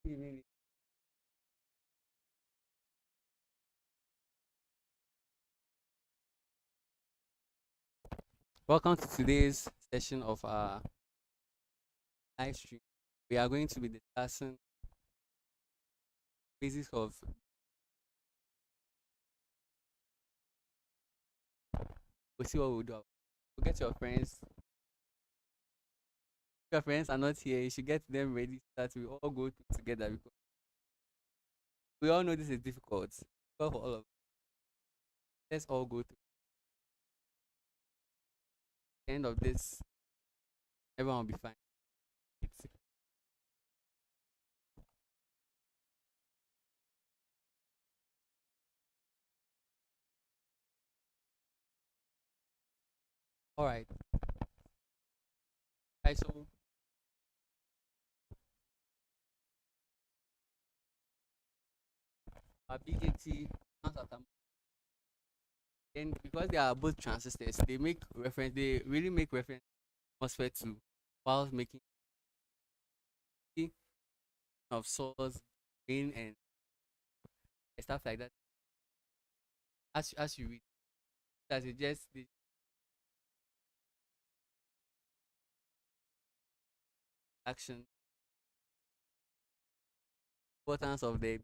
evening. Welcome to today's session of our live stream. We are going to be discussing basics of. We'll see what we'll do. We'll get your friends. If your friends are not here, you should get them ready so that we all go through together because we all know this is difficult. Well, for all of us. Let's all go through. The end of this, everyone will be fine. It's, all right. Right. So our BJT then because they are both transistors, they make reference. They really make reference atmosphere to while making of source, grain, and stuff like that. As you read, that it just the action importance of the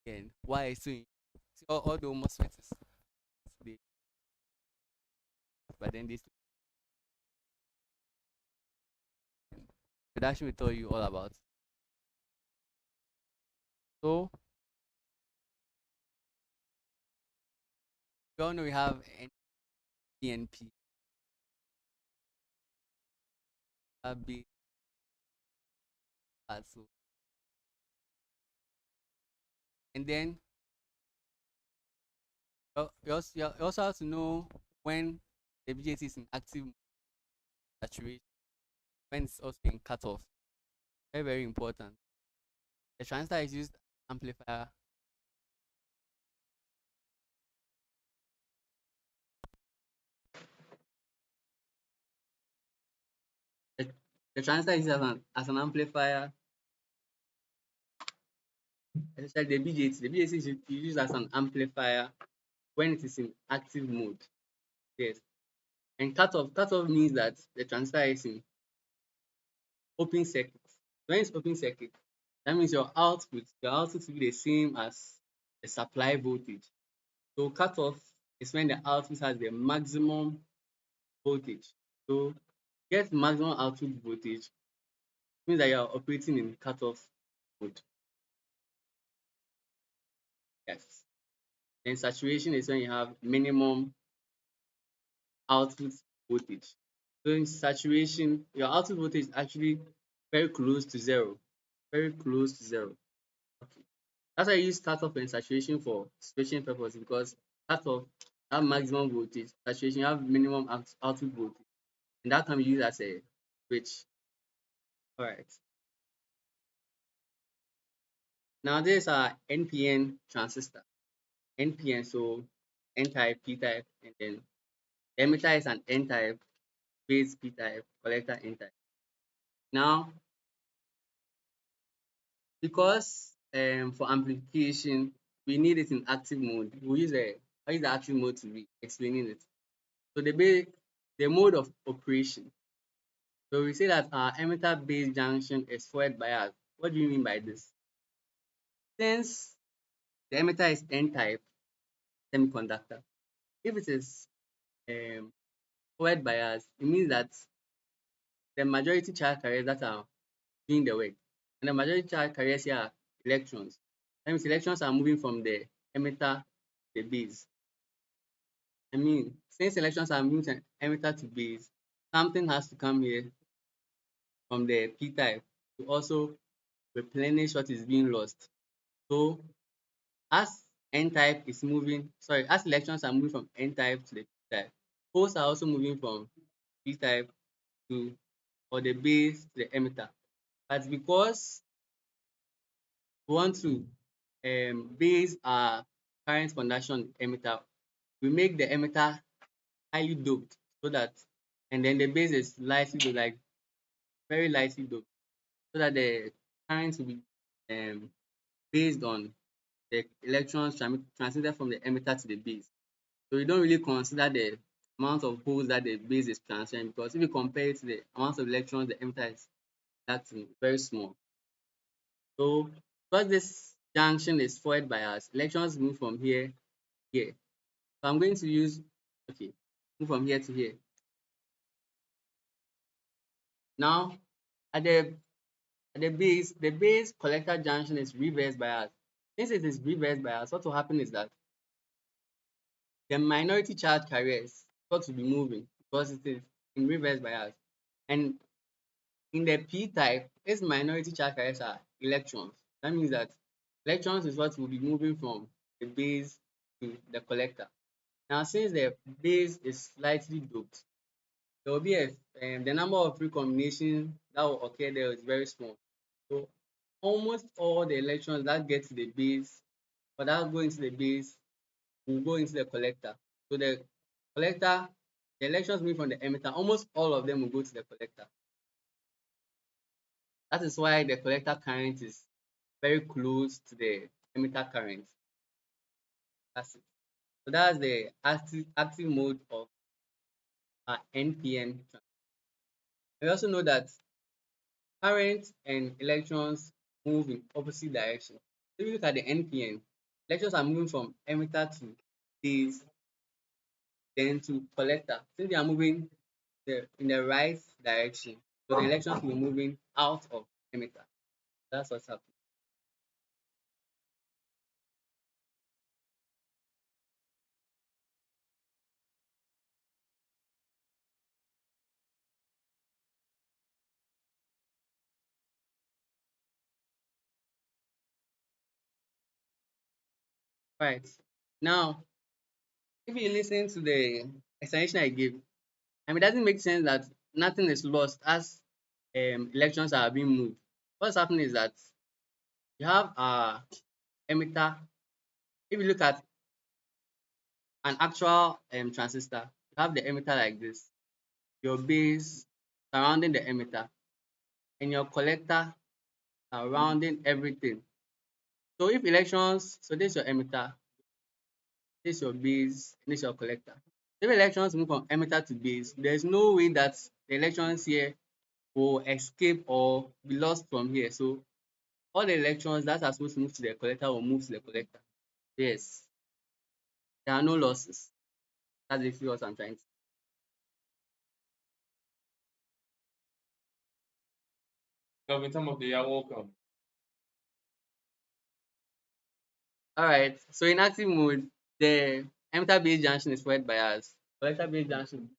and why it's so all the atmosphere is the but then this production will tell you all about. So we all know we have NPNP, B, so and then you also have to know when the BJT is in active saturation, when it's also in cutoff. Very, very important. The transistor is used amplifier. The, the transistor is used as an amplifier, especially the BJT. The BJT is used as an amplifier when it is in active mode. Yes. And cutoff means that the transistor is in open circuit. When it's open circuit, that means your output will be the same as the supply voltage. So cutoff is when the output has the maximum voltage. So get maximum output voltage means that you are operating in cutoff mode. Yes. Then saturation is when you have minimum output voltage. So in saturation, your output voltage is actually very close to zero. Very close to zero. Okay. That's why I use cutoff and saturation for switching purposes because cutoff have maximum voltage, saturation have minimum output voltage, and that can be used as a switch. All right. Now this are NPN transistor. NPN, so N type, P type, and then the emitter is an N type, base P type, collector N type. Now, because for amplification we need it in active mode, I use the active mode to be explaining it. So the mode of operation. So we say that our emitter base junction is forward biased. What do you mean by this? Since the emitter is N type semiconductor, if it is forward biased, it means that the majority charge carriers that are doing the work, and the majority charge carriers here are electrons. That means electrons are moving from the emitter to the base. I mean, since electrons are moving from emitter to base, something has to come here from the P type to also replenish what is being lost. So as N type is moving, sorry, as electrons are moving from N type to the P type, holes are also moving from P type to or the base to the emitter. But because we want to base our current conduction emitter, we make the emitter highly doped so that, and then the base is lightly doped, like very lightly doped, so that the current will be um, based on the electrons transmitted from the emitter to the base. So you don't really consider the amount of holes that the base is transferring, because if you compare it to the amount of electrons the emitter is, that's very small. So because this junction is forward biased, electrons move from here here. So I'm going to use, okay, move from here to here. Now at the base collector junction is reverse bias. Since it is reverse bias, what will happen is that the minority charge carriers got to be moving because it is in reverse bias. And in the p type, its minority charge carriers are electrons. That means that electrons is what will be moving from the base to the collector. Now, since the base is slightly doped, there will be the number of recombinations that will occur there is very small. So almost all the electrons that get to the base or that go into the base will go into the collector. So the collector, the electrons moving from the emitter, almost all of them will go to the collector. That is why the collector current is very close to the emitter current. That's it. So that's the active mode of NPN. We also know that current and electrons move in opposite directions. If you look at the NPN, electrons are moving from emitter to base, then to collector. Since they are moving in the right direction, so the electrons will be moving out of emitter. That's what's happening. Right. Now, if you listen to the explanation I gave, it doesn't make sense that nothing is lost as electrons are being moved. What's happening is that you have a emitter. If you look at an actual transistor, you have the emitter like this, your base surrounding the emitter, and your collector surrounding everything. So if electrons, so this is your emitter, this is your base, and this is your collector. If electrons move from emitter to base, there's no way that the electrons here will escape or be lost from here. So all the electrons that are supposed to move to the collector will move to the collector. Yes, there are no losses. That's basically what I'm trying to say. Kelvin Tamakloe, you're welcome. All right. So in active mode, the emitter base junction is forward bias. Collector base junction.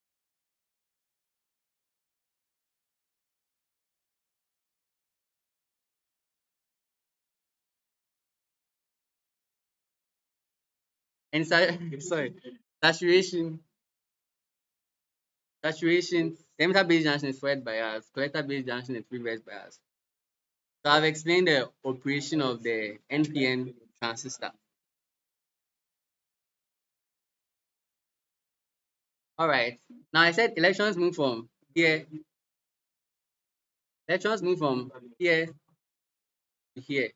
And sorry, saturation. Saturation. The emitter base junction is forward bias. Collector base junction is reverse bias. So I've explained the operation of the NPN transistor. All right. Now I said electrons move from here. Electrons move from here to here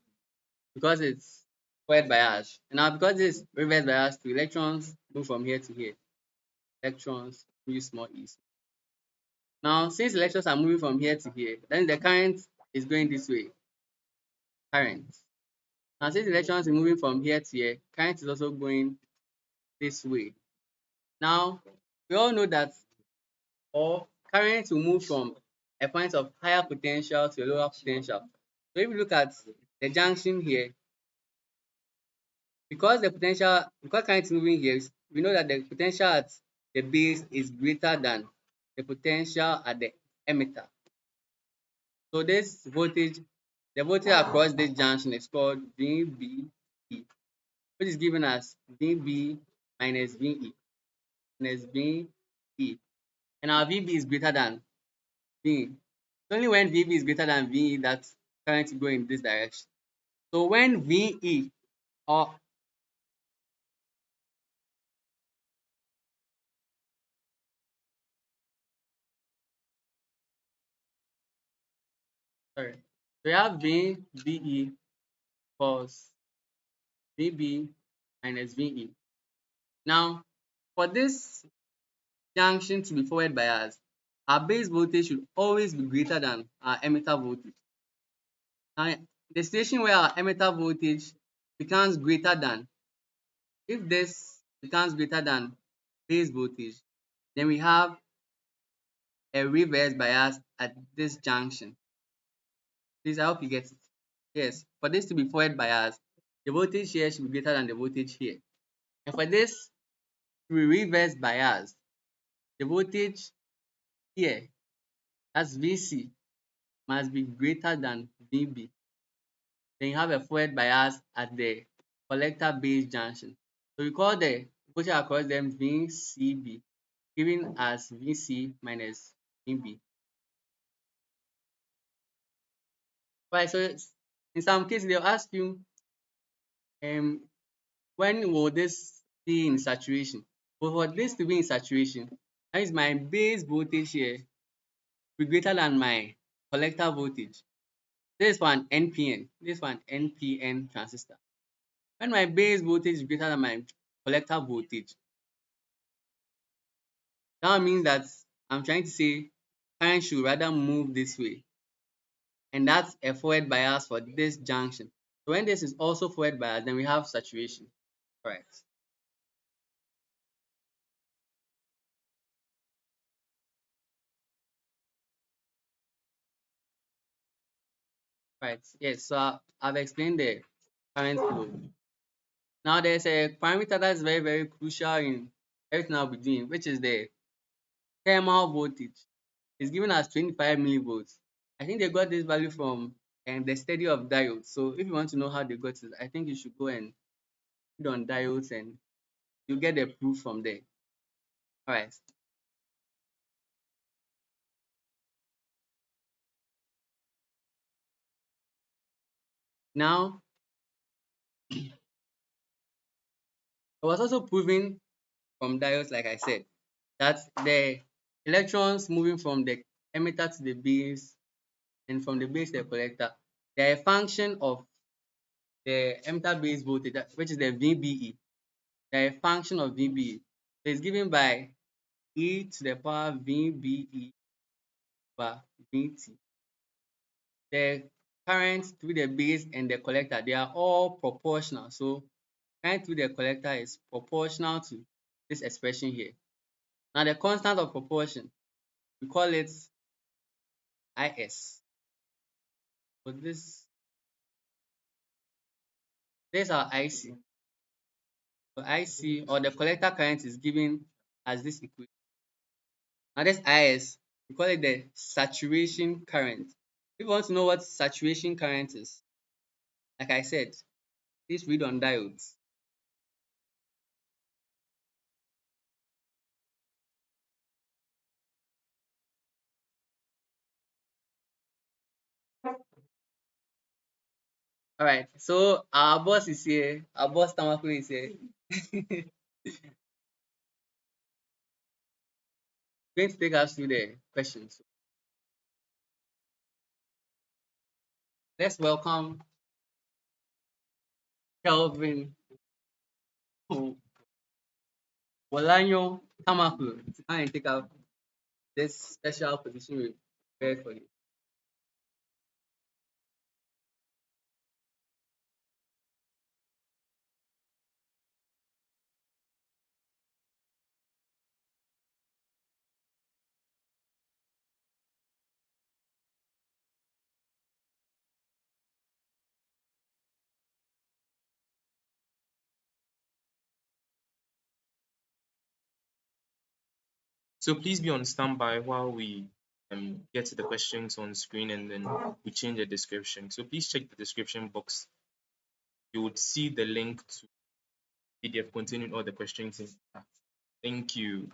because it's forward bias. And now because it's reverse bias, to electrons move from here to here. Electrons use small e's. Now since electrons are moving from here to here, then the current is going this way. Current. Now since electrons are moving from here to here, current is also going this way. Now we all know that or current will move from a point of higher potential to a lower potential. So if you look at the junction here, because current is moving here, we know that the potential at the base is greater than the potential at the emitter. So this voltage, the voltage across this junction is called VBE, which is given as VB minus VE minus VE. And our VB is greater than VE. It's only when VB is greater than VE that current will go in this direction. So when VE or sorry, we have VE equals VB minus VE. Now, for this junction to be forward biased, our base voltage should always be greater than our emitter voltage. Now, the situation where our emitter voltage becomes greater than, if this becomes greater than base voltage, then we have a reverse bias at this junction. Please, I hope you get it. Yes, for this to be forward bias, the voltage here should be greater than the voltage here. And for this to be reverse bias, the voltage here, that's VC, must be greater than VB. Then you have a forward bias at the collector base junction. So we call the voltage across them VCB, given as VC minus VB. Right, so in some cases they'll ask you, when will this be in saturation? But for this to be in saturation, that means my base voltage here will be greater than my collector voltage. This is for an NPN. This is for an NPN transistor. When my base voltage is greater than my collector voltage, that means that I'm trying to say current should rather move this way. And that's a forward bias for this junction. So when this is also forward bias, then we have saturation. Correct. Right. Yes. So I've explained the current flow. Now there's a parameter that's very, very crucial in everything I'll be doing, which is the thermal voltage. It's given as 25 millivolts. I think they got this value from the study of diodes. So if you want to know how they got it, I think you should go and read on diodes and you get the proof from there. All right. Now, it was also proven from diodes, like I said, that the electrons moving from the emitter to the base and from the base to the collector, they are a function of the emitter base voltage, which is the VBE. They are a function of VBE. So it's given by e to the power VBE over VT. The current through the base and the collector, they are all proportional. So current through the collector is proportional to this expression here. Now the constant of proportion, we call it IS. So this is our IC. So IC, or the collector current, is given as this equation. Now this IS, we call it the saturation current. If you want to know what saturation current is, like I said, please read on diodes. All right, so our boss is here. Our boss Tamakloe is here. Going to take us through the questions. Let's welcome Kelvin Worlanyo Tamakloe to come and take out this special position we prepared for you. So please be on standby while we get to the questions on screen, and then we change the description. So please check the description box. You would see the link to PDF containing all the questions in. Thank you.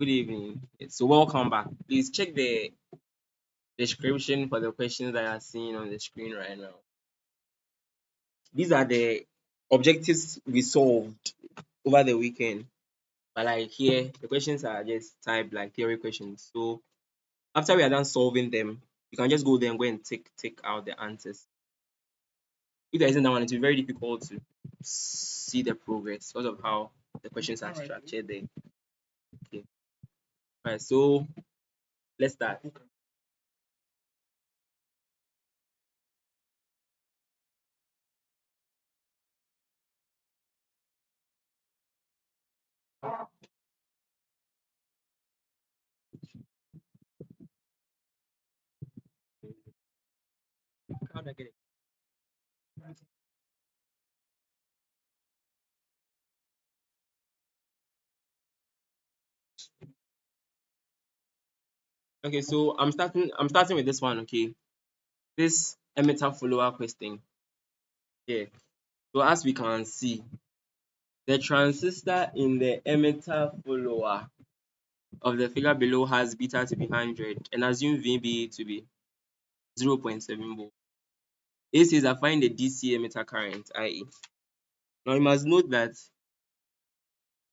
Good evening. So welcome back. Please check the description for the questions that are seen on the screen right now. These are the objectives we solved over the weekend. But like here, the questions are just typed like theory questions. So after we are done solving them, you can just go there and go and take out the answers. If there isn't that one, it will be very difficult to see the progress because of how the questions are structured there. Okay. All right, so let's start. How do I get it? Okay, so I'm starting with this one, okay. This emitter follower question here. So as we can see, the transistor in the emitter follower of the figure below has beta to be 100 and assume VB to be 0.7 volt. It says I find the DC emitter current, i.e. Now you must note that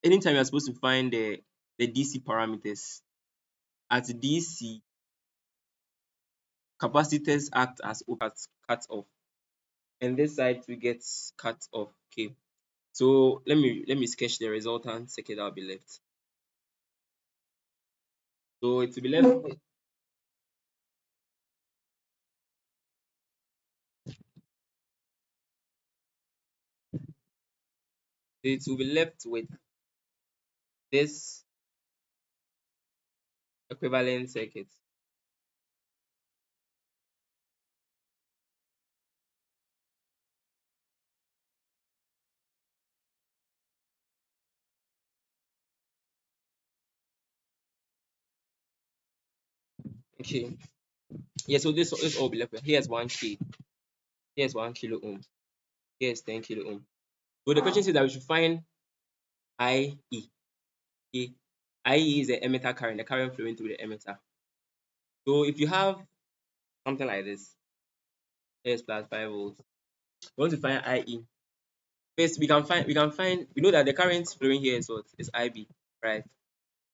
anytime you're supposed to find the DC parameters, at DC, capacitors act as cut off, and this side will get cut off. Okay. So let me sketch the resultant circuit that will be left. So it will be left with this equivalent circuit. Okay. Yeah, so this all will be left with. Here's 1K, here's 1 kilo ohm, here's 10 kilo ohm. So the question says that we should find IE. Okay. IE is the emitter current, the current flowing through the emitter. So if you have something like this, here's plus 5 volts. We want to find IE. First, we know that the current flowing here is what? Is IB, right?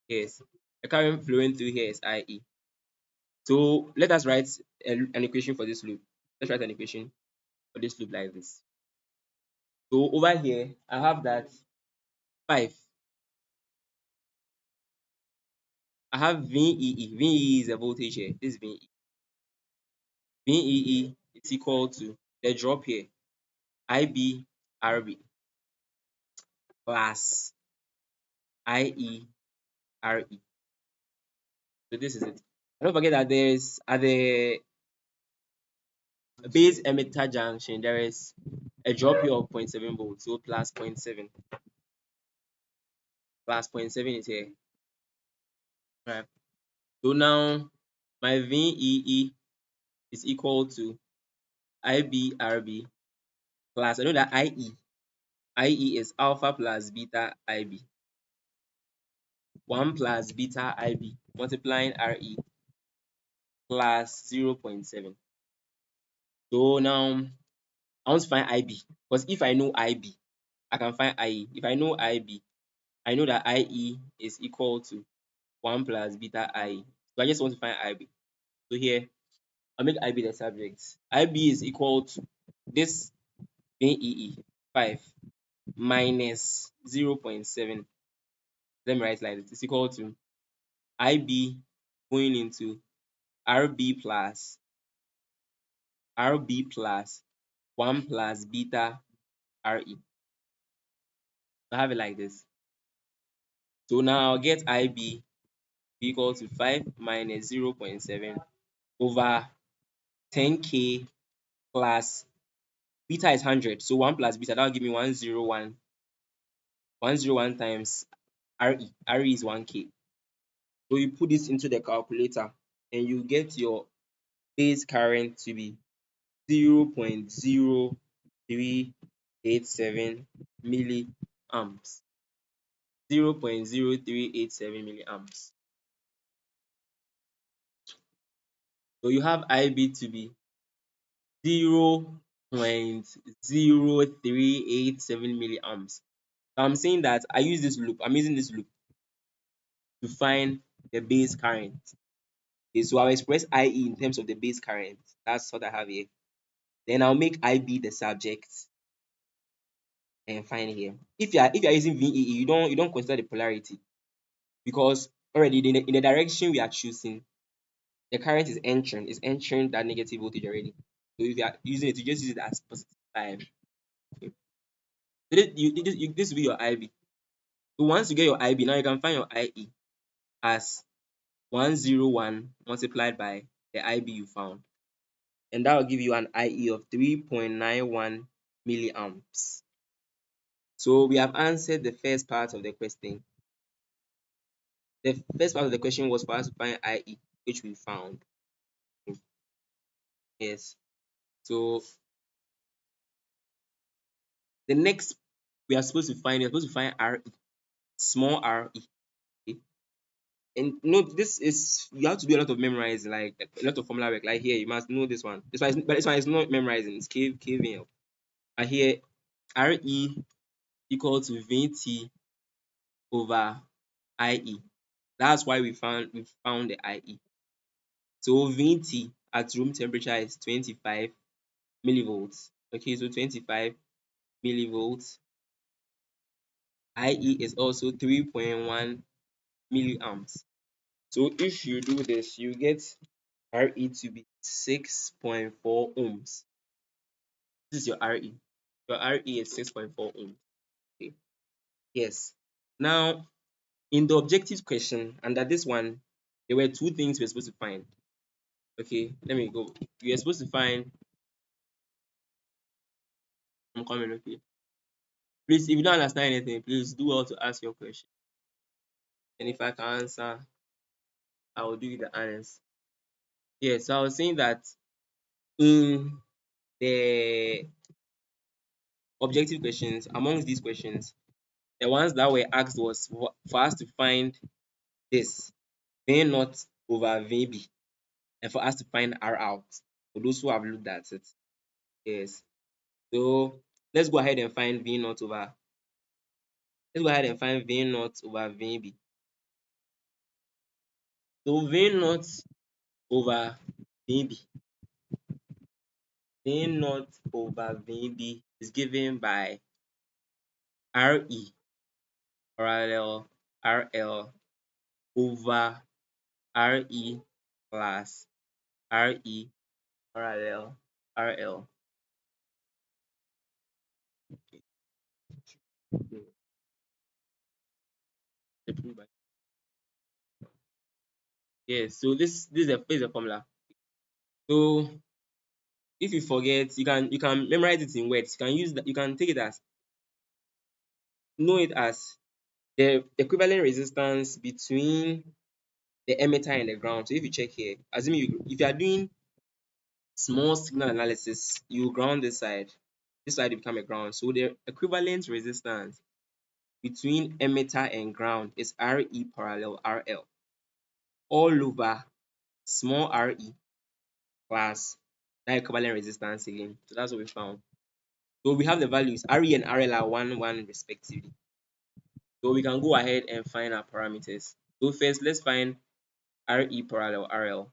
Yes. The current flowing through here is IE. So let us write an equation for this loop. Let's write an equation for this loop like this. So over here, I have that 5. I have VEE. VEE is the voltage here. This is VEE. VEE is equal to the drop here, IB RB plus IE RE. So this is it. And don't forget that there is at the base emitter junction, there is a drop here of 0.7 volts. So plus 0.7. Plus 0.7 is here. Right. So now my VEE is equal to IBRB plus, I know that IE is alpha plus beta IB. 1 plus beta IB multiplying RE plus 0.7. So now I want to find IB, because if I know IB, I can find IE. If I know IB, I know that IE is equal to 1 plus beta IE. So I just want to find IB. So here, I'll make IB the subject. IB is equal to this VEE 5 minus 0.7. Let me write like this. It's equal to IB going into RB plus 1 plus beta RE. I have it like this. So now I'll get IB equal to 5 minus 0.7 over 10K plus beta is 100. So 1 plus beta, that will give me 101. 101 times RE. RE is 1K. So you put this into the calculator and you get your base current to be 0.0387 milliamps. 0.0387 milliamps. So you have IB to be 0.0387 milliamps. So I'm saying that I'm using this loop to find the base current. Okay, so I'll express IE in terms of the base current. That's what I have here. Then I'll make IB the subject and find here. If you are using VEE, you don't consider the polarity, because already in the direction we are choosing, the current is entering that negative voltage already. So if you are using it, you just use it as positive 5. Okay. So this will be your IB. So once you get your IB, now you can find your IE as 101 multiplied by the IB you found, and that will give you an IE of 3.91 milliamps. So we have answered the first part of the question. The first part of the question was for us to find IE, which we found. Yes. So the next we are supposed to find RE, small RE. Okay. And note, this is, you have to do a lot of memorizing, like a lot of formula work. Like here, you must know this one. But this one is not memorizing. It's KVL. And here, RE equal to VT over IE. That's why we found the IE. So VT at room temperature is 25 millivolts. Okay, so 25 millivolts. IE is also 3.1 milliamps. So if you do this, you get RE to be 6.4 ohms. This is your RE. Your RE is 6.4 ohms. Okay. Yes. Now, in the objective question, under this one, there were two things we're supposed to find. Okay, let me go. You're supposed to find. I'm coming. Okay. Please, if you don't understand anything, please do well to ask your question. And if I can answer, I will do you the honors. Yeah, so I was saying that in the objective questions, amongst these questions, the ones that were asked was for us to find this V naught over VB, and for us to find R out. For those who have looked at it. Yes. So let's go ahead and find V naught over. Let's go ahead and find V naught over VB. So V naught over VB. V naught over VB is given by RE parallel RL over RE plus RE parallel RL. Yes, so this is a formula. So if you forget, you can memorize it in words. You can use that. You can take it as, know it as the equivalent resistance between the emitter and the ground. So if you check here, assuming if you are doing small signal analysis, you ground this side. This side will become a ground. So the equivalent resistance between emitter and ground is RE parallel RL all over small re plus that equivalent resistance again. So that's what we found. So we have the values Re and RL are 1 respectively. So we can go ahead and find our parameters. So first, let's find Re parallel RL.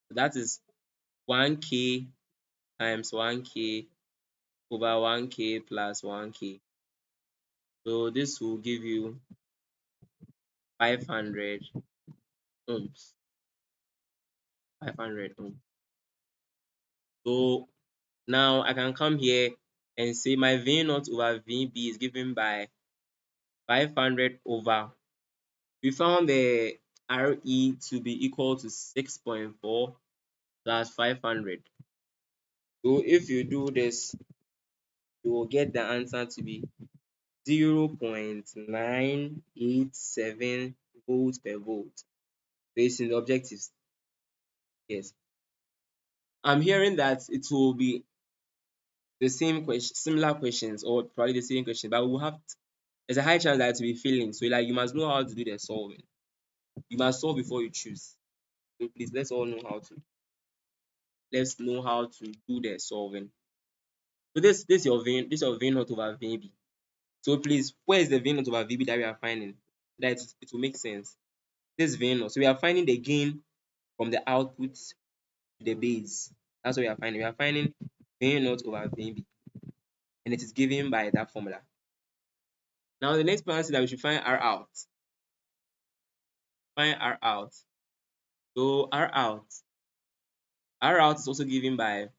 So that is 1K times 1K over 1K plus 1K. So this will give you 500 ohms. 500 ohms. So now I can come here and say my V naught over VB is given by 500 over. We found the RE to be equal to 6.4 plus 500. So if you do this, you will get the answer to be 0.987 volts per volt. Based in the objectives. Yes. I'm hearing that it will be the same question, similar questions, or probably the same question, but we'll have there's a high chance that it will be failing. So like you must know how to do the solving. You must solve before you choose. So please let's know how to do the solving. So this your V naught over VB. So please, where is the V naught over VB that we are finding? That it will make sense. This V naught. So we are finding the gain from the output to the base. That's what we are finding. We are finding V naught over VB, and it is given by that formula. Now the next part is that we should find R out. Find R out. So R out is also given by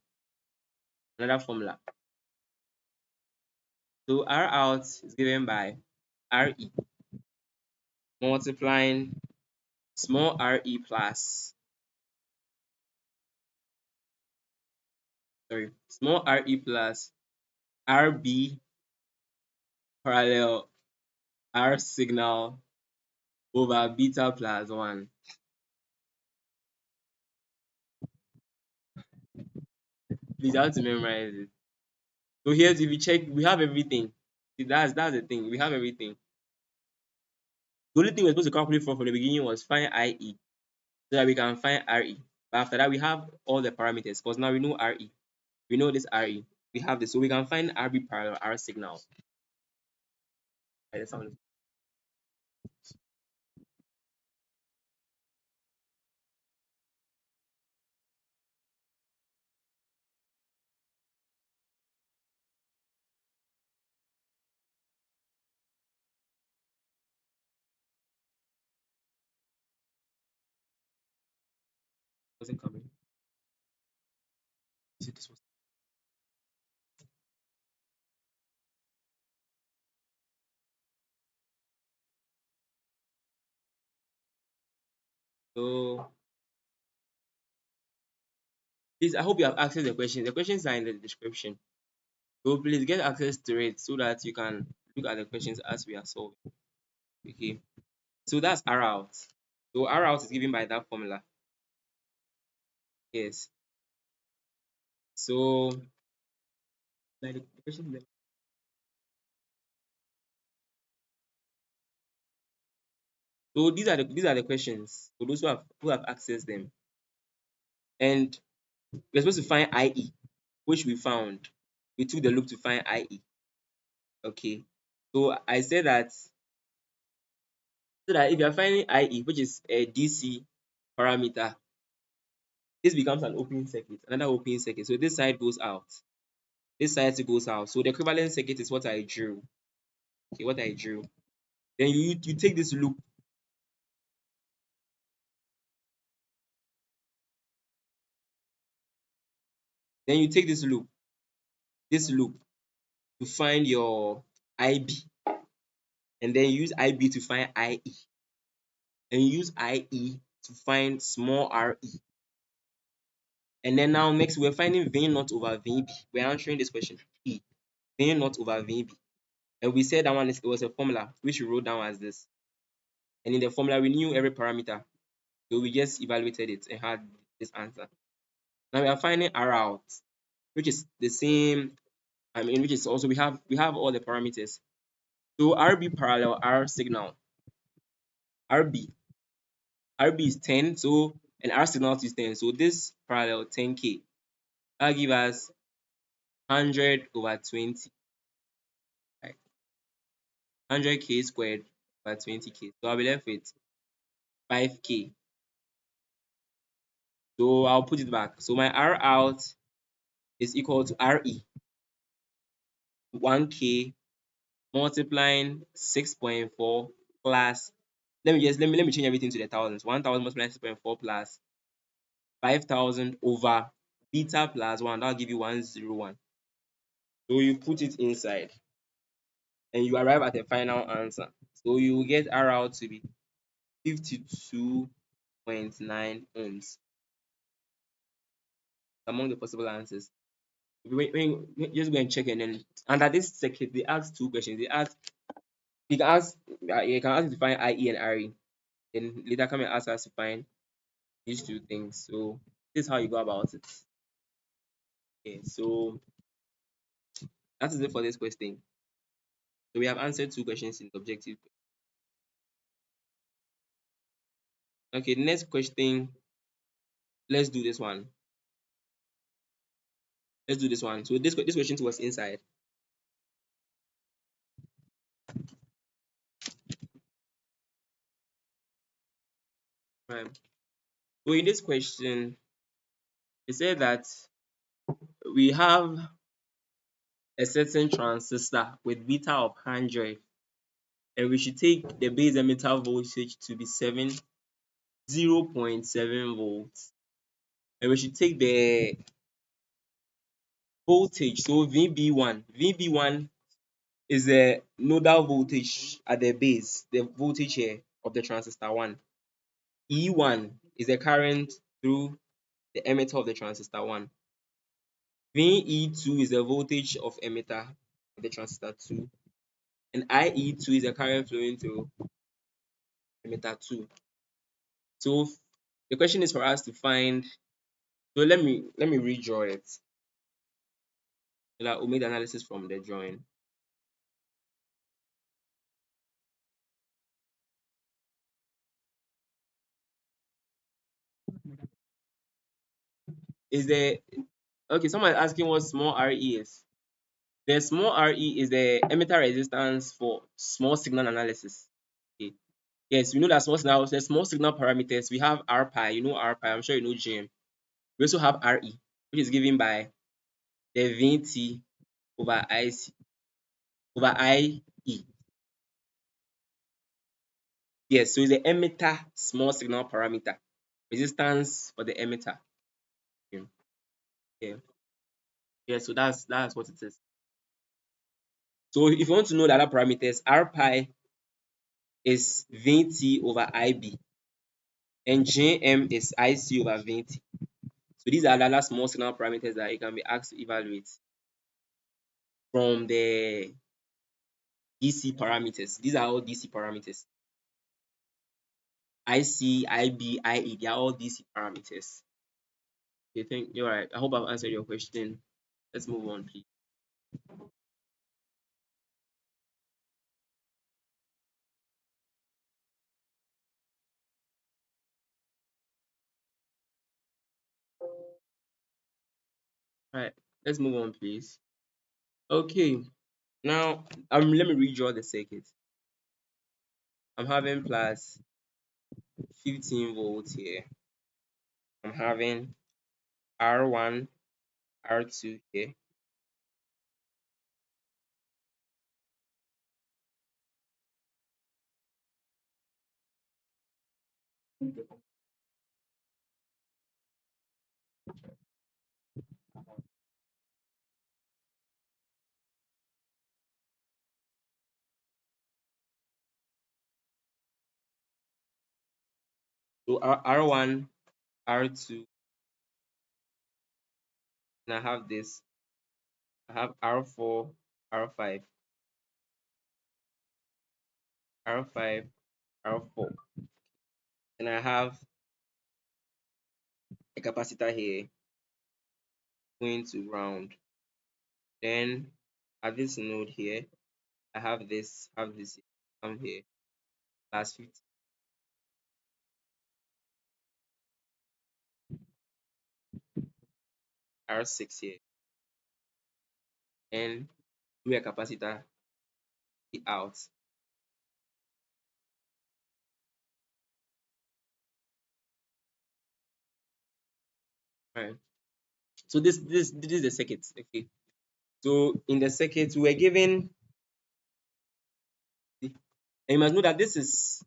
another formula. So R out is given by RE multiplying small RE plus small RE plus RB parallel R signal over beta plus 1. Please, have to memorize it. So here, if you check, we have everything. See, that's the thing. We have everything. The only thing we're supposed to calculate from the beginning was find IE, so that we can find RE. But after that, we have all the parameters because now we know RE. We know this RE. We have this, so we can find RB parallel R signal. Right, sound wasn't coming. See, this was so. Please, I hope you have access to the questions. The questions are in the description. So please get access to it so that you can look at the questions as we are solving. Okay. So that's R out. So R out is given by that formula. Yes. So like the question so these are the questions for those who have accessed them. And we're supposed to find IE, which we found. We took the loop to find IE. Okay. So I said that if you are finding IE, which is a DC parameter, this becomes an open circuit, another open circuit. So this side goes out. This side goes out. So the equivalent circuit is what I drew. Okay, what I drew. Then you take this loop. Then you take this loop to find your IB. And then you use IB to find IE. And you use IE to find small RE. And then now next we're finding V naught over VB. We're answering this question. V naught over VB. And we said that one it was a formula which we wrote down as this. And in the formula we knew every parameter. So we just evaluated it and had this answer. Now we are finding R out, which is the same. Which is also we have all the parameters. So RB parallel R signal. RB is 10, so and R signal is 10. So this parallel 10K. That give us 100 over 20. Right? 100K squared over 20K. So I'll be left with 5K. So I'll put it back. So my R out is equal to RE 1K multiplying 6.4 plus let me change everything to the thousands. 1000 multiplied 6.4 plus 5000 over beta plus 1. That'll give you 101. So you put it inside and you arrive at the final answer. So you will get R out to be 52.9 ohms among the possible answers. Just go and check, and then under this circuit they ask two questions. You can ask you to find IE and RE. Then later come and ask us to find these two things. So this is how you go about it. Okay, so that is it for this question. So we have answered two questions in the objective. Okay, the next question, let's do this one. Let's do this one. So this question was inside. Right. So in this question, it said that we have a certain transistor with beta of 100, and we should take the base emitter voltage to be 0.7 volts, and we should take the voltage, so VB1 is the nodal voltage at the base, the voltage here of the transistor 1. E1 is the current through the emitter of the transistor 1. VE2 is the voltage of emitter of the transistor 2, and IE2 is the current flowing through emitter 2. So the question is for us to find. So let me redraw it so that we'll make the analysis from the drawing. Is the okay? Someone is asking what small RE is. The small RE is the emitter resistance for small signal analysis. Okay. Yes, we know that small signal parameters. We have R pi. You know R pi. I'm sure you know GM. We also have RE, which is given by the VT over IC over IE. Yes, so it's the emitter small signal parameter, resistance for the emitter. Okay. Yeah. Yeah, so that's what it is. So if you want to know the other parameters, R pi is VT over IB, and JM is IC over VT. So these are the other small signal parameters that you can be asked to evaluate from the DC parameters. These are all DC parameters. IC, IB, IE, they are all DC parameters. Okay, thank you. All right. I hope I've answered your question. Let's move on, please. All right. Let's move on, please. Okay. Now, let me redraw the circuit. I'm having plus 15 volts here. I'm having R1, R2 here. So R1, R2, and I have this. I have R4, R5, R5, R4, and I have a capacitor here going to ground. Then at this node here, I have this, come here, plus 50. R6 here, and through a capacitor out. Right. So this is the circuit. Okay. So in the circuit, we were given, and you must know that this is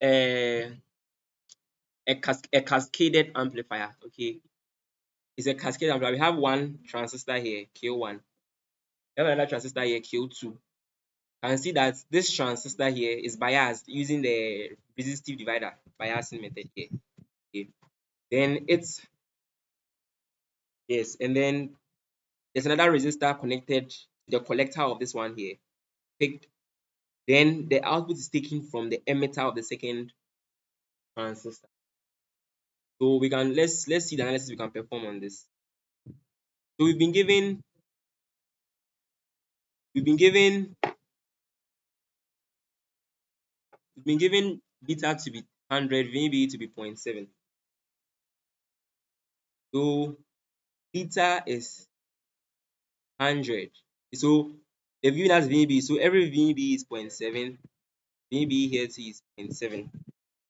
a a cascaded amplifier. Okay, it's a cascaded amplifier. We have one transistor here, Q1. We have another transistor here, Q2. You can see that this transistor here is biased using the resistive divider biasing method here. Okay. Then it's yes, and then there's another resistor connected to the collector of this one here. Picked. Then the output is taken from the emitter of the second transistor. So we can let's see the analysis we can perform on this. So we've been given We've been given beta to be 100, VB to be 0.7. So beta is 100. So they've given us VB. So every VB is 0.7. VB here too is 0.7.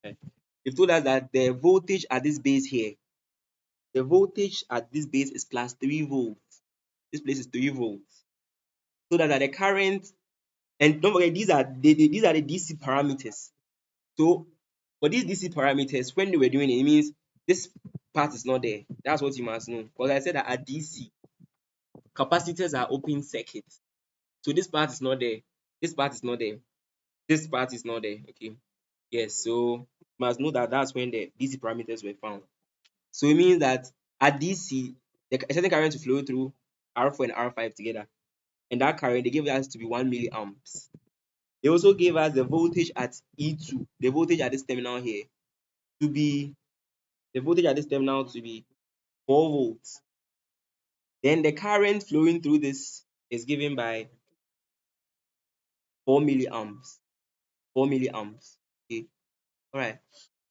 Okay. They've told us that the voltage at this base here, the voltage at this base is plus 3 volts. This place is 3 volts. So that the current, and don't forget, these are the DC parameters. So for these DC parameters, when they were doing it, it means this part is not there. That's what you must know. Because I said that at DC, capacitors are open circuits. So this part is not there. This part is not there. This part is not there. Okay. Yes. So you must know that that's when the DC parameters were found. So it means that at DC, a certain current will flow through R4 and R5 together. And that current, they gave us to be 1 milliamps. They also gave us the voltage at E2, the voltage at this terminal here, to be 4 volts. Then the current flowing through this is given by 4 milliamps. 4 milliamps. Okay. All right.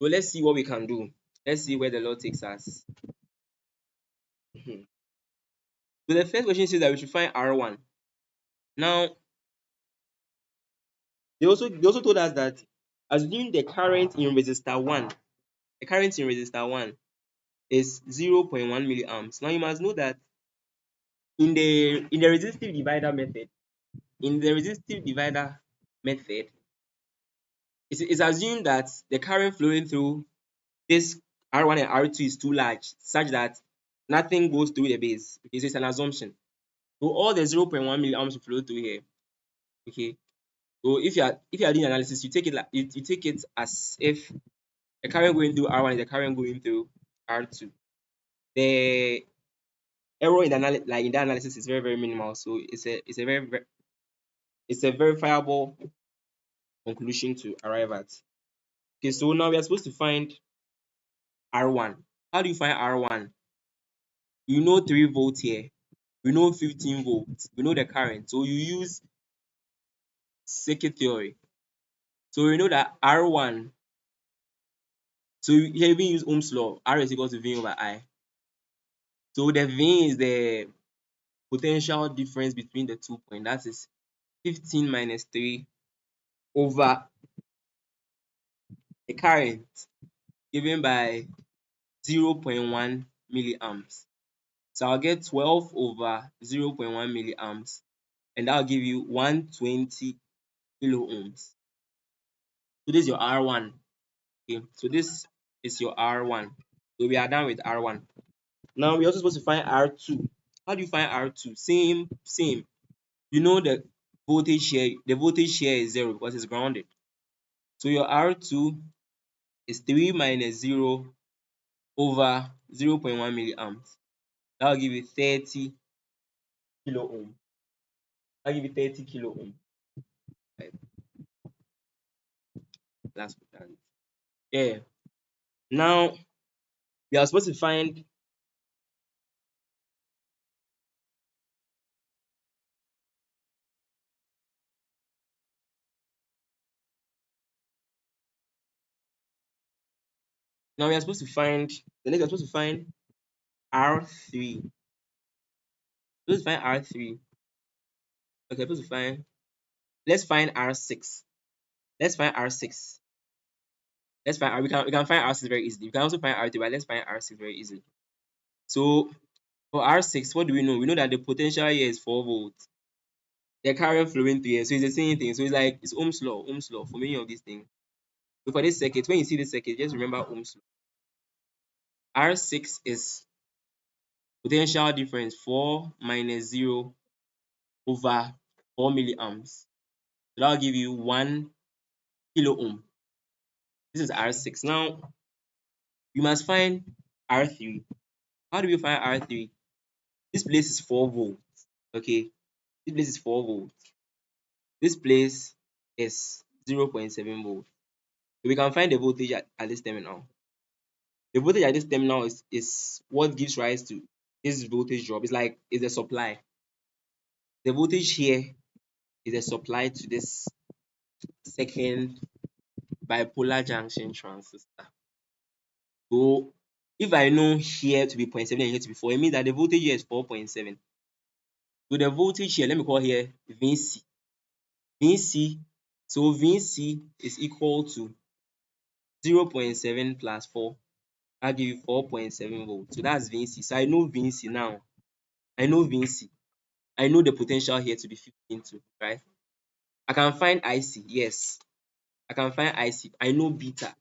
So let's see what we can do. Let's see where the Lord takes us. So the first question says that we should find R1. Now, they also told us that assuming the current in resistor 1, is 0.1 milliamps. Now you must know that in the resistive divider method, it's assumed that the current flowing through this R1 and R2 is too large, such that nothing goes through the base. Okay, so it's an assumption. So all the 0.1 milliamps will flow through here. Okay. So if you are doing analysis, you take it as if the current going through R1 is the current going through R2. The error in the analysis is very, very minimal. So it's a verifiable conclusion to arrive at. Okay, so now we are supposed to find R1. How do you find R1? You know 3 volts here. We know 15 volts. We know the current. So you use circuit theory. So we know that R1. So here we use Ohm's law. R is equal to V over I. So the V is the potential difference between the 2 points. That is 15 minus 3 over the current given by 0.1 milliamps. So I'll get 12 over 0.1 milliamps, and that'll give you 120 kilo ohms. So this is your R1. Okay, so this is your R1. So we are done with R1. Now we're also supposed to find R2. How do you find R2? Same. You know the voltage here. The voltage here is 0 because it's grounded. So your R2 is 3 minus 0 over 0.1 milliamps. That'll give you 30 kilo ohm. Right. Last one. Yeah. Now we are supposed to find the next we are supposed to find R3. Supposed to find R3. Okay, supposed to find, let's find R6. We can find R6 very easily. We can also find R3, but let's find R6 very easily. So for R6, what do we know? We know that the potential here is 4 volts. The current flowing through here, so it's the same thing. So it's like it's Ohm's law for many of these things. So for this circuit, when you see this circuit, just remember Ohm's law. R6 is potential difference 4 minus 0 over 4 milliamps. So that'll give you 1 kilo ohm. This is R6. Now you must find R3. How do we find R3? This place is 4 volts. Okay, this place is 4 volts. This place is 0.7 volts. So we can find the voltage at this terminal. The voltage at this terminal is what gives rise to this voltage drop. It's the supply. The voltage here is the supply to this second bipolar junction transistor. So if I know here to be 0.7 and here to be 4, it means that the voltage here is 4.7. So the voltage here, let me call here VC. VC, so VC is equal to 0.7 plus 4. I'll give you 4.7 volts. So that's VC. So I know VC now. I know VC. I know the potential here to be 15 right? I can find IC. Yes, I can find IC. I know beta.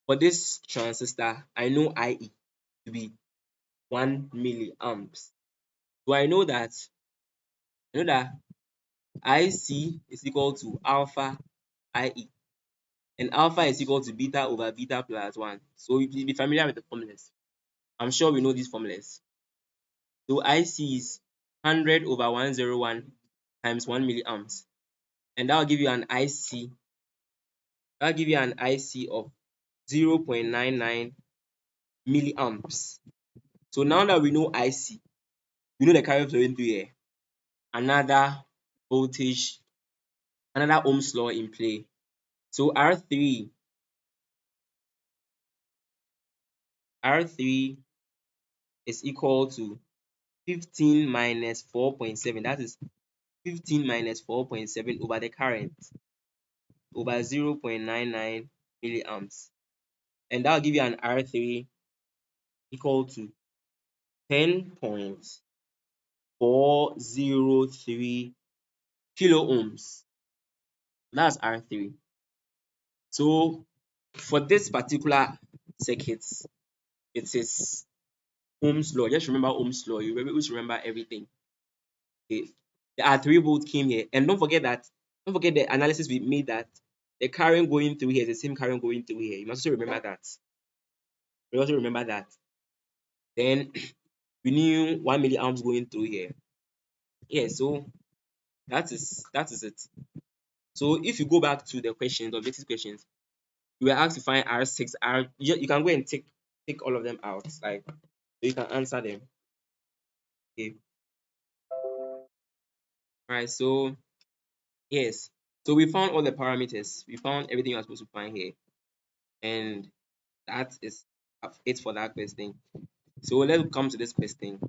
For this transistor, I know IE to be 1 milliamps. So I know that IC is equal to alpha IE, and alpha is equal to beta over beta plus 1. So you be familiar with the formulas. I'm sure we know these formulas. So IC is 100 over 101 times 1 milliamps, and that will give you an IC. That will give you an IC of 0.99 milliamps. So now that we know IC, we know the current flowing through here. Another voltage, another Ohm's law in play. So R3 is equal to 15 minus 4.7. That is 15 minus 4.7 over the current over 0.99 milliamps. And that will give you an R3 equal to 10.403 kilo ohms. That's R3. So for this particular circuit, it is Ohm's law. Just remember Ohm's law. You always remember everything. Okay. The R3 volt came here, and don't forget the analysis we made that the current going through here is the same current going through here. You must also remember that. You also remember that. Then we knew 1 milliamps going through here. Yeah, so that is it. So if you go back to the questions, the objective questions, you were asked to find R6, you can go and take all of them out, like so you can answer them. Okay. Alright, so yes. So we found all the parameters. We found everything you are supposed to find here. And that is it for that question. So let's come to this question.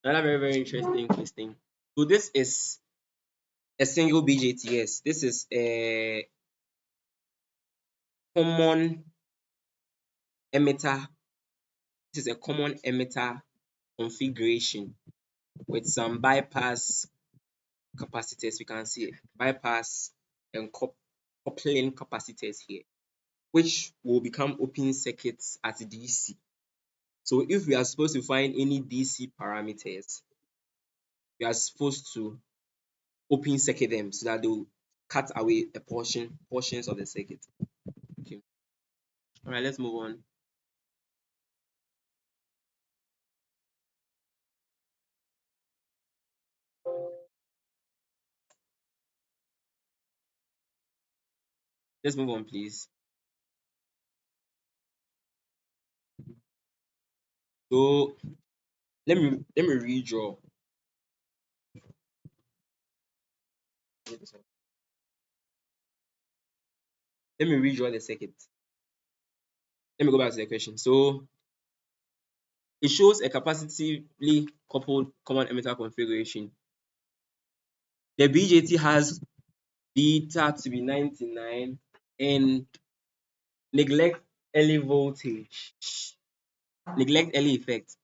Another very, very interesting question. So this is a single BJTS. This is a common emitter. This is a common emitter configuration with some bypass capacitors. We can see bypass and coupling capacitors here, which will become open circuits at DC. So if we are supposed to find any DC parameters, we are supposed to open circuit them so that they will cut away the portions of the circuit. Okay. All right, let's move on. Let's move on, please. So let me redraw. Let me redraw the circuit. Let me go back to the question. So it shows a capacitively coupled common emitter configuration. The BJT has beta to be 99 and neglect early voltage. Neglect early effect.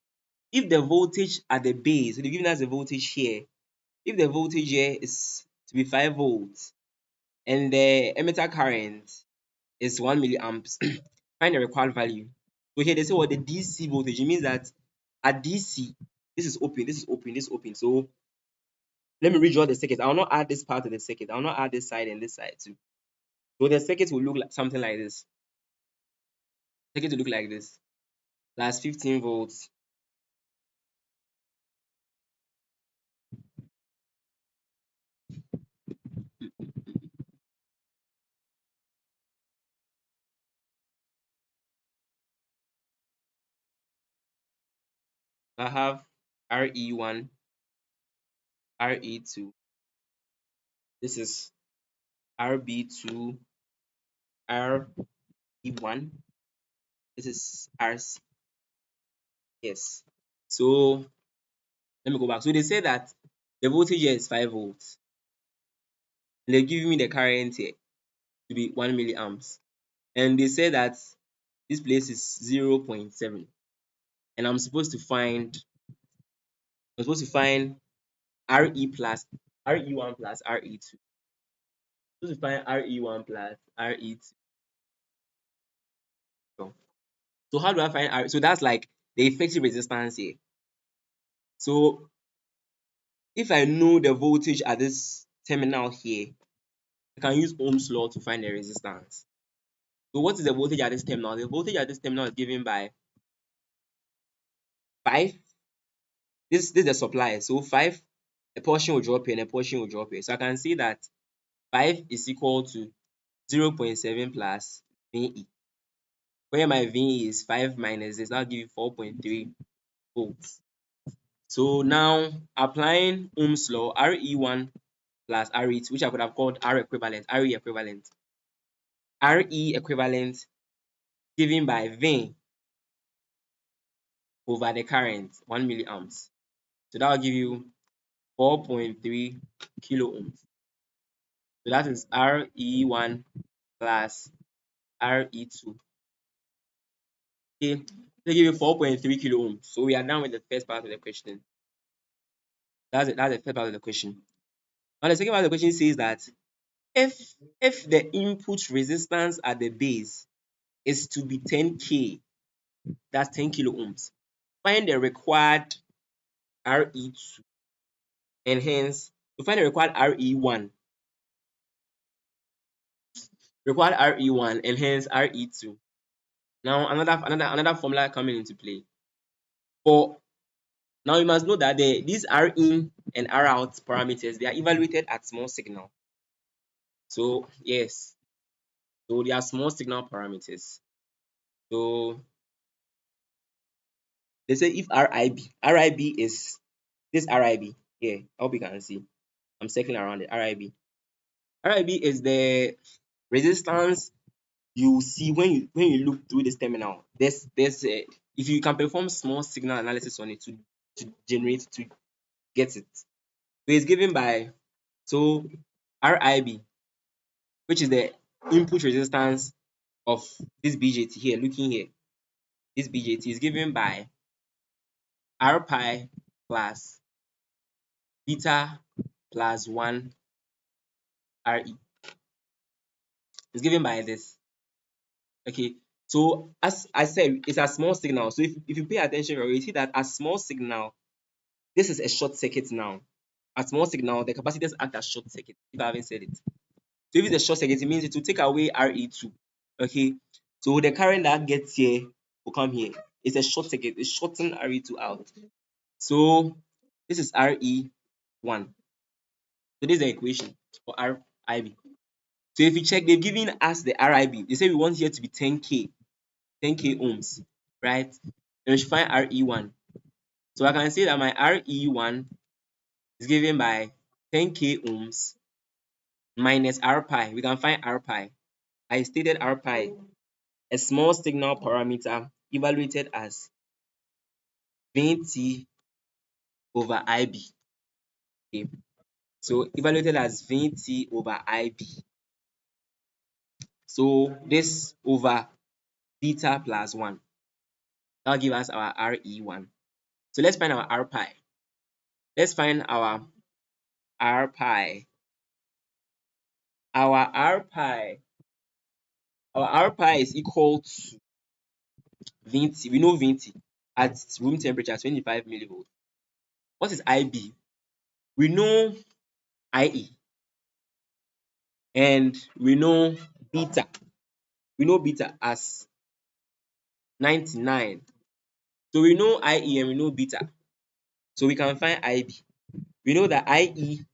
If the voltage at the base, so they've given us the voltage here. If the voltage here is to be 5 volts and the emitter current is 1 milliamps, find the required value. So here they say what the DC voltage. It means that at DC, this is open, this is open, this is open. So let me redraw the circuit. I will not add this part to the circuit. I will not add this side and this side too. So the circuit will look like something like this. Circuit will look like this. Plus 15 volts. I have RE1, RE2. This is RB2, RE1. This is RC. Yes. So let me go back. So they say that the voltage here is 5 volts. And they give me the current here to be 1 milliamps. And they say that this place is 0.7. And I'm supposed to find RE plus RE1 plus RE2. I'm supposed to find RE1 plus RE2. So how do I find RE? So that's like the effective resistance here. So if I know the voltage at this terminal here, I can use Ohm's law to find the resistance. So what is the voltage at this terminal? The voltage at this terminal is given by 5. This is the supply. So 5, a portion will drop here and a portion will drop here. So I can see that 5 is equal to 0.7 plus VE, where my VE is 5 minus this, that'll give you 4.3 volts. So now applying Ohm's law, RE1 plus RE2, which I could have called RE equivalent given by V over the current 1 milliamps. So that will give you 4.3 kilo ohms. So that is RE1 plus RE2. Okay, they give you 4.3 kilo ohms. So we are done with the first part of the question. That's it. That's the first part of the question. Now the second part of the question says that if the input resistance at the base is to be 10K, that's 10 kilo ohms, find the required RE2, and hence to find the required RE1, and hence RE2. Now another formula coming into play. For now, you must know that these R in and R out parameters, they are evaluated at small signal. So yes, so they are small signal parameters. So they say if RIB is this RIB here, I hope you can see. I'm circling around it. RIB is the resistance you see when you look through this terminal. There's if you can perform small signal analysis on it to get it. So it's given by RIB, which is the input resistance of this BJT here. Looking here, this BJT is given by R pi plus beta plus 1 RE. It's given by this. Okay, so as I said, it's a small signal. So if you pay attention, you see that a small signal, this is a short circuit now. A small signal, the capacitors act as short circuit, if I haven't said it. So if it's a short circuit, it means it will take away RE2. Okay, so the current that gets here will come here. It's a short circuit, it's shorting RE2 out. So this is RE1. So this is the equation for RIB. So if you check, they've given us the RIB. They say we want here to be 10K ohms, right? Then we should find RE1. So I can say that my RE1 is given by 10K ohms minus R pi. We can find R pi. I stated R pi, a small signal parameter evaluated as VT over IB. Okay. So evaluated as VT over IB. So this over beta plus 1. That'll give us our RE1. So let's find our R pi. Let's find our R pi. Our R pi is equal to VT. We know VT at room temperature 25 millivolts. What is IB? We know IE and we know beta. We know beta as 99. So we know IE and we know beta. So we can find IB. We know that IE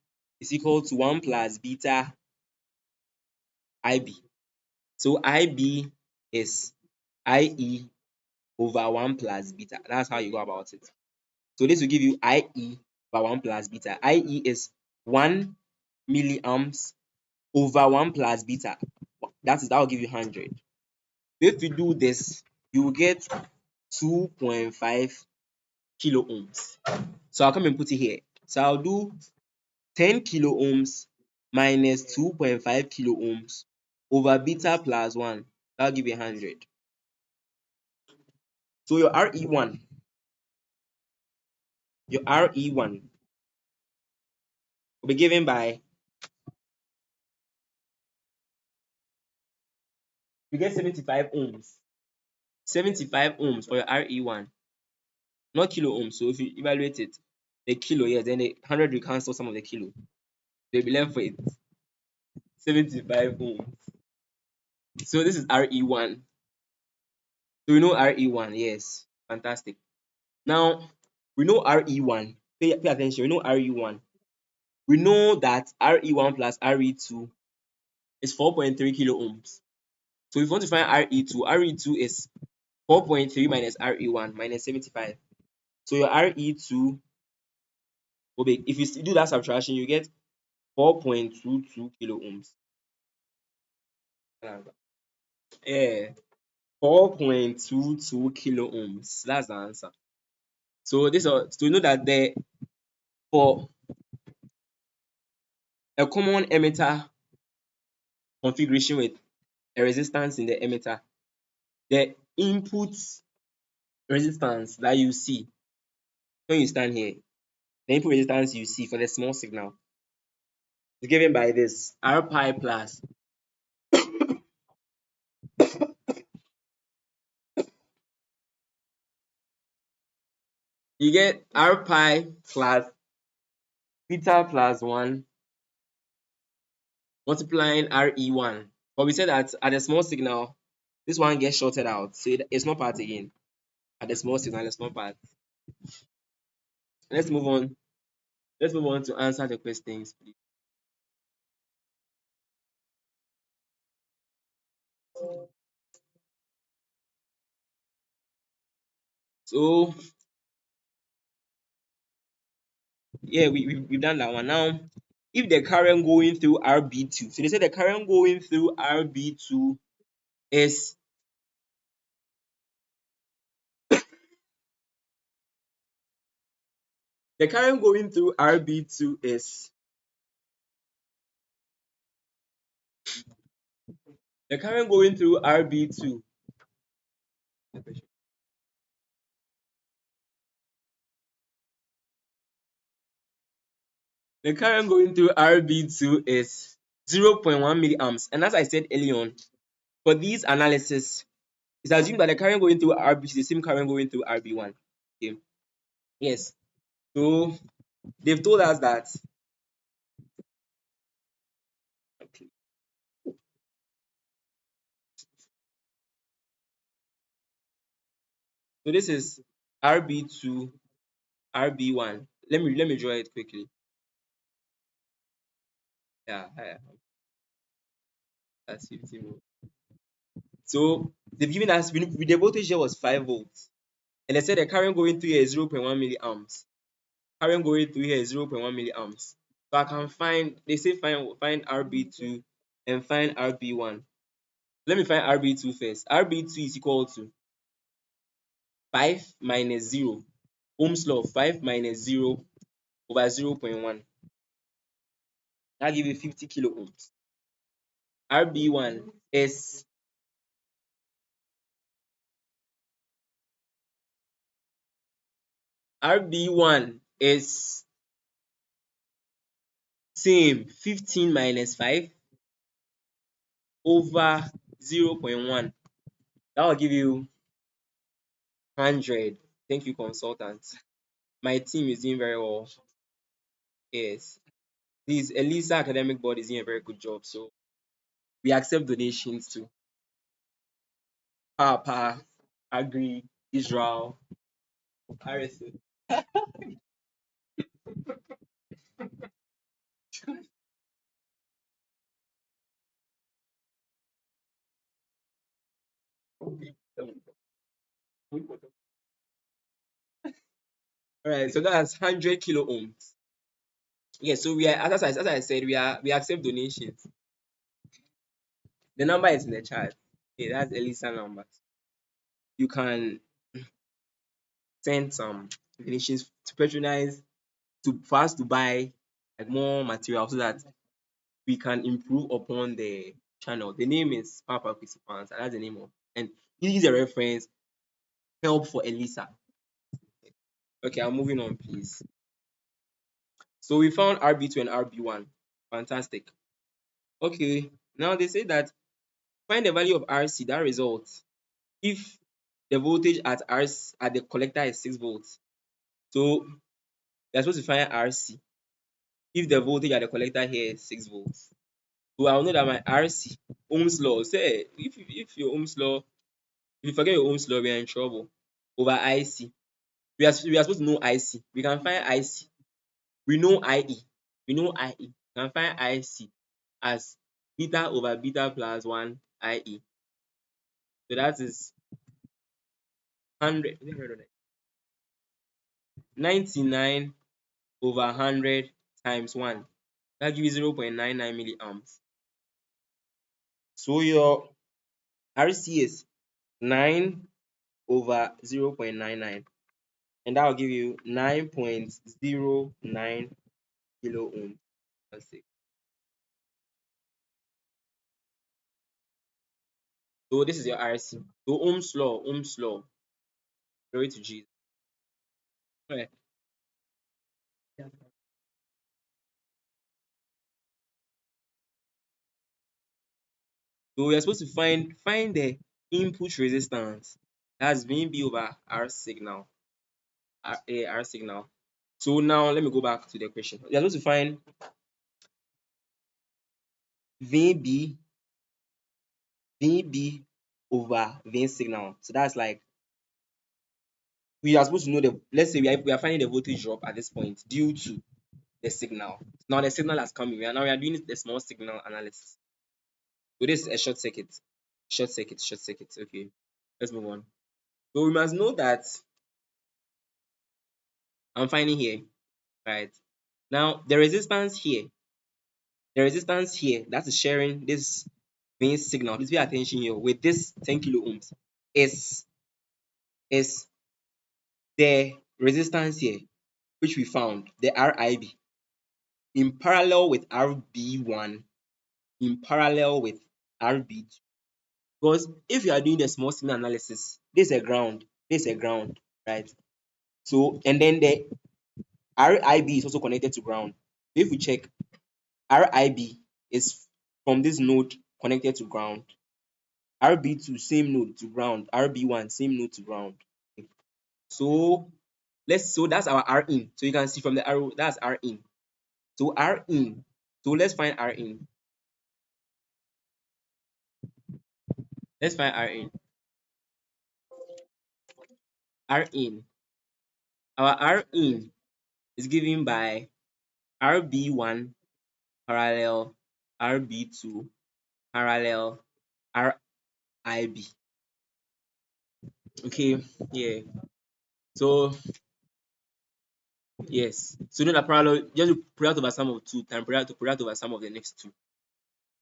is equal to 1 plus beta IB. So IB is IE over 1 plus beta. That's how you go about it. So this will give you IE over 1 plus beta. IE is 1 milliamps over 1 plus beta. That will give you 100. If you do this, you will get 2.5 kilo ohms. So I'll come and put it here. So I'll do 10 kilo ohms minus 2.5 kilo ohms over beta plus 1. That'll give you 100. So your RE1 will be given by, you get 75 ohms. 75 ohms for your RE1, not kilo ohms. So if you evaluate it, the kilo, yes, then the 100 will cancel some of the kilo. They'll be left with 75 ohms. So this is RE1. So we know RE1, yes, fantastic. Now we know RE1. Pay attention. We know RE1. We know that RE1 plus RE2 is 4.3 kilo ohms. So if you want to find RE2 is 4.3 minus RE1 minus 75. So your RE2 will be, if you do that subtraction, you get 4.22 kilo ohms. Yeah, 4.22 kilo ohms. That's the answer. So you know that for a common emitter configuration with a resistance in the emitter, the input resistance that you see when you stand here, the input resistance you see for the small signal is given by this R pi plus you get R pi plus beta plus 1 multiplying RE1. But we said that at the small signal, this one gets shorted out, so it's not part again. At the small signal, it's not part. Let's move on. Let's move on to answer the questions, please. So yeah, we've done that one. Now, if the current going through RB2, so they say the current going through RB2 is the current going through RB2 is the current going through RB2 the current going through RB2 is 0.1 milliamps. And as I said earlier on, for these analysis, it's assumed that the current going through RB is the same current going through RB1. Okay. Yes. So they've told us that so this is RB2, RB1. Let me draw it quickly. Yeah, that's 50 volts. So they've given us the voltage here was 5 volts, and they said the current going through here is 0.1 milliamps. Current going through here is 0.1 milliamps. So I can find, they say find RB2 and find RB1. Let me find RB2 first. RB2 is equal to 5 minus 0. Ohm's law, 5 minus 0 over 0.1. That give you 50 kilo ohms. RB1 is same 15 minus 5 over 0.1. That will give you 100. Thank you, consultants. My team is doing very well. Yes. This Elisa Academic Board is doing a very good job. So we accept donations too. Papa, Agri, Israel, RSA. Alright, so that's 100 kilo ohms. Yes, so we are, as I said, we accept donations. The number is in the chart. Okay, that's Elisa number. You can send some definitions to patronize to for us to buy like more material so that we can improve upon the channel. The name is Papa Christopans, and that's the name of, and this is a reference help for Elisa. Okay, I'm moving on, please. So we found RB2 and RB1. Fantastic. Okay, now they say that find the value of RC, that result, if the voltage at RC at the collector is 6 volts. So you're supposed to find RC if the voltage at the collector here is 6 volts. So I'll know that my RC, Ohm's law, say if your Ohm's law, if you forget your Ohm's law, we are in trouble. Over IC. We are supposed to know IC. We can find IC. We know IE. We know IE. We can find IC as beta over beta plus 1 IE. So that is 100, 99 over 100 times 1. That gives you 0.99 milliamps. So your RC is 9 over 0.99, and that will give you 9.09 kilo ohm. So this is your RC. So Ohm's law, glory to Jesus. Right. So we are supposed to find the input resistance. That's VB over R signal. R signal. So now let me go back to the question. We are supposed to find VB over V signal. So that's like we are supposed to know the, let's say we are finding the voltage drop at this point due to the signal. Now the signal has come in. We are doing the small signal analysis. So this is a short circuit. Short circuit. Okay. Let's move on. So we must know that I'm finding here, right? Now the resistance here, that is sharing this main signal. Please pay attention here with this 10 kilo ohms is the resistance here, which we found, the RIB, in parallel with RB1, in parallel with RB2. Because if you are doing the small signal analysis, this is a ground, right? So, and then the RIB is also connected to ground. If we check, RIB is from this node connected to ground. RB2 same node to ground. RB1 same node to ground. So that's our R in. So you can see from the arrow, that's R in. So R in. So let's find R in. Let's find R in. R in. Our R in is given by RB1 parallel RB2 parallel RIB. Okay, yeah. So yes. So know that parallel, just to product over sum of 2 times product over sum of the next 2.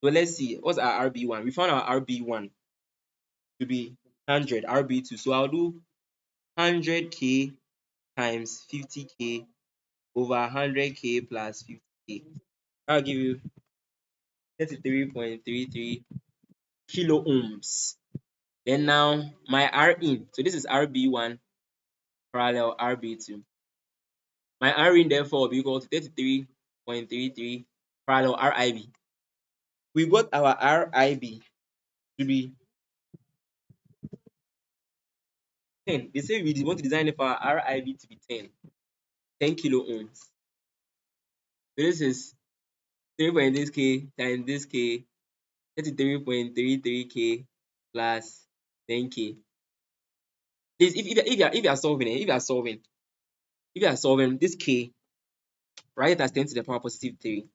So let's see, what's our RB1? We found our RB1 to be 100, RB2. So I'll do 100k times 50k over 100k plus 50k. I'll give you 33.33 kilo ohms. Then now my R in, so this is RB1 parallel RB2. My R in therefore will be equal to 33.33 parallel RIB. We got our RIB to be 10. They say we want to design it for our RIB to be 10 kilo ohms. So this is 3.6k times this k, 33.33k plus 10k. This if you are solving this k, write it as 10 to the power positive 3.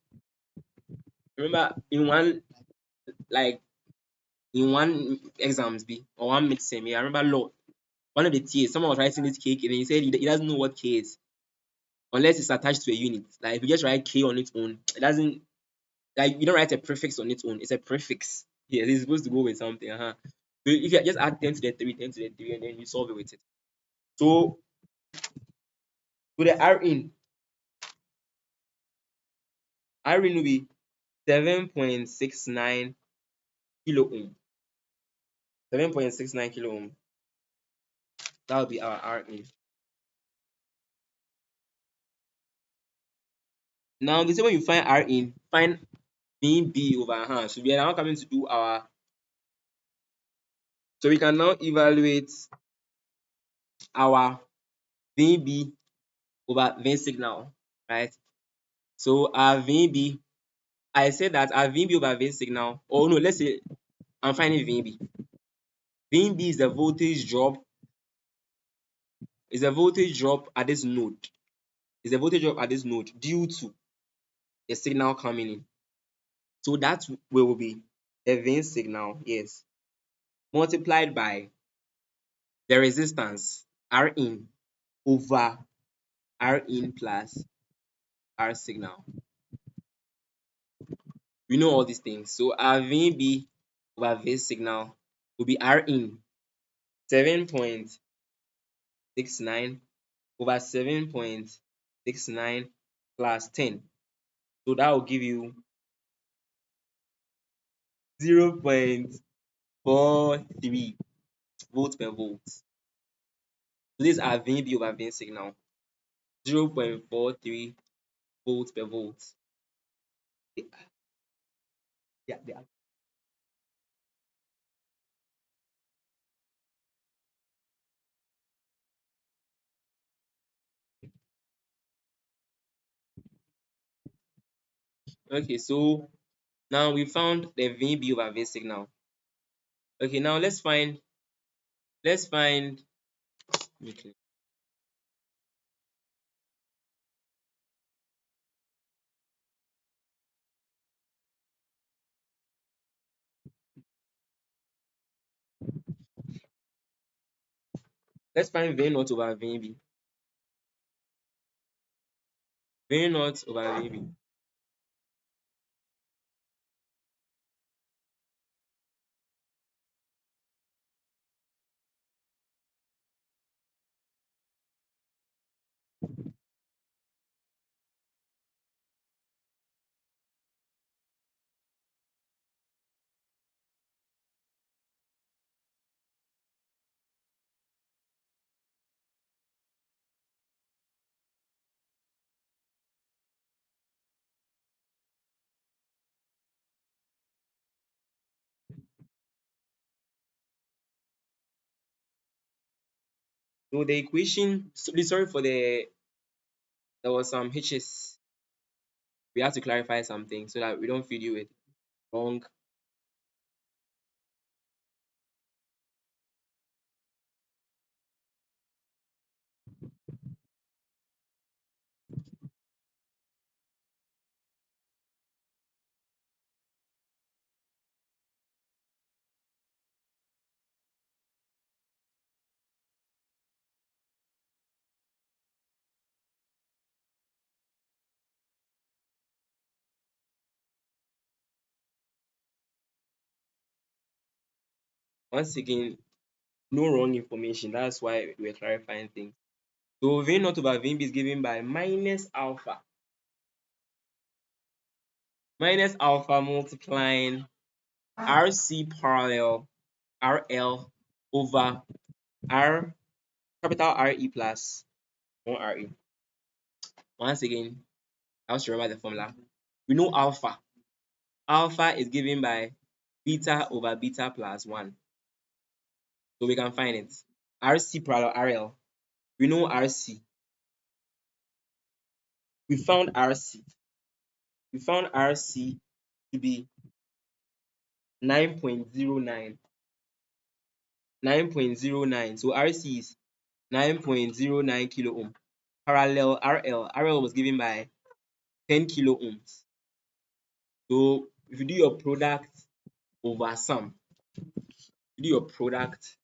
Remember in one exams B or one mid-sem, I remember law, one of the TAs, someone was writing this k, and then he said he doesn't know what k is unless it's attached to a unit. Like if you just write k on its own, it doesn't, like you don't write a prefix on its own, it's a prefix. Yes, it's supposed to go with something. So if you just add 10 to the 3, 10 to the 3, and then you solve it with it. So to the R in will be 7.69 kilo ohm. 7.69 kilo ohm. That will be our R in. Now the same way you find R in, find VB over. So we are now coming to do our. So we can now evaluate our VB over V signal, right? So our VB, I said that our VB over V signal. Oh no, let's say I'm finding VB. VB is the voltage drop. Is the voltage drop at this node. Is the voltage drop at this node due to the signal coming in. So that will be the V signal, yes, multiplied by the resistance R in over R in plus R signal. We know all these things. So our VB over V signal will be R in 7.69 over 7.69 plus 10. So that will give you 0.43 volts per volt. So this is our VB over V signal. 0.43 volts per volt. Yeah. Okay, so now we found the VB over V signal. Okay, now let's find okay. Let's find V naught over VB. V naught over VB. So the equation, sorry for there was some hitches. We have to clarify something so that we don't feed you with wrong. Once again, no wrong information. That's why we're clarifying things. So V naught over VB is given by minus alpha. Minus alpha multiplying RC parallel RL over R capital RE plus 1 RE. Once again, I have to remember the formula. We know alpha. Alpha is given by beta over beta plus 1. So we can find it. RC parallel RL. We know RC. We found RC. We found RC to be 9.09. 9.09. So RC is 9.09 kilo ohm. Parallel RL. RL was given by 10 kilo ohms. So if you do your product over sum, you do your product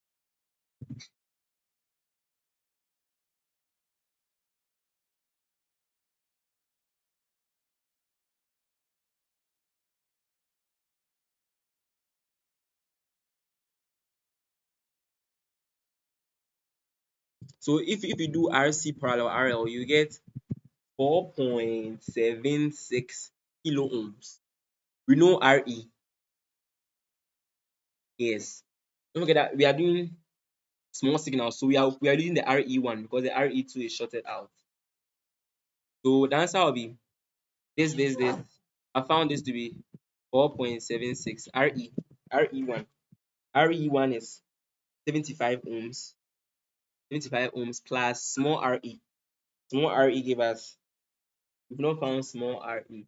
So if you do RC parallel RL, you get 4.76 kilo ohms. We know RE. Yes. Don't forget that we are doing small signal, so we are using the RE1 because the RE2 is shorted out. So the answer will be this. I found this to be 4.76 RE1. RE1 is 75 ohms. 75 ohms plus small RE. Small RE gave us, we've not found small RE.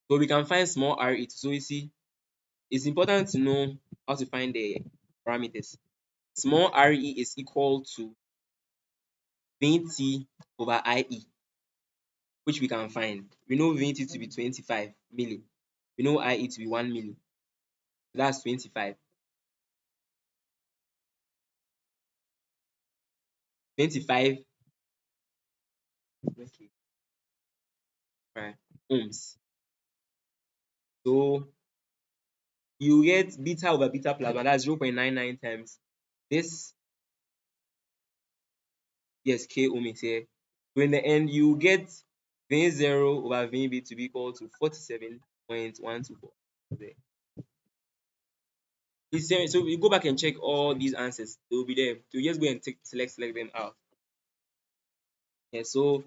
So we can find small RE. So you see, it's important to know how to find the parameters. Small RE is equal to VT over IE, which we can find. We know VT to be 25 milli. We know IE to be 1 milli. So that's 25. 25 okay, right, ohms. So you get beta over beta plus 1, that's 0.99 times this. Yes, k ohm is here. So in the end, you get V0 over VB to be equal to 47.124. So you go back and check all these answers, they will be there. So you just go and select them out. Yeah, so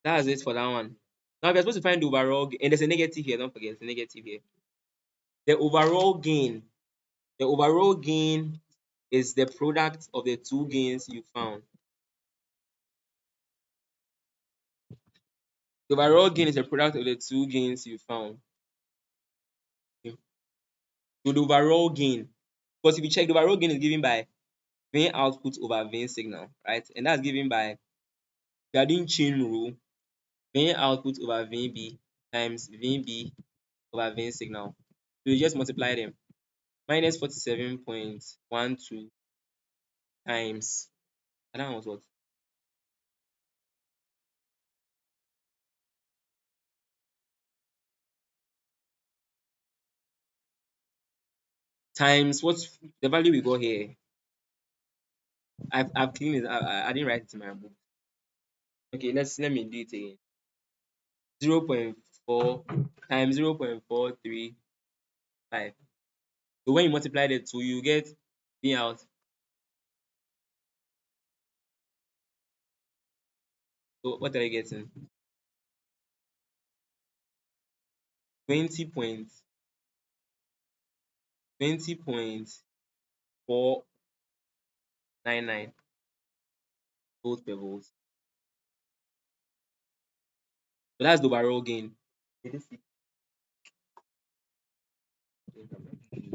that's it for that one. Now we're supposed to find the overall gain, and there's a negative here, don't forget, there's a negative here. The overall gain is the product of the two gains you found. The overall gain is the product of the two gains you found. Okay. So the overall gain, because if you check, the overall gain is given by vein output over vein signal, right? And that's given by, we are doing chain rule, vein output over vein B times vein B over vein signal. So you just multiply them. Minus 47.12 times, and that was what? Times what's the value we got here? I've cleaned it. I didn't write it in my book. Okay, let me do it again. 0.4 times 0.435. So when you multiply the two, you get V out. So what are you getting? 20 point 20.499 volts per volt. So that's the overall gain.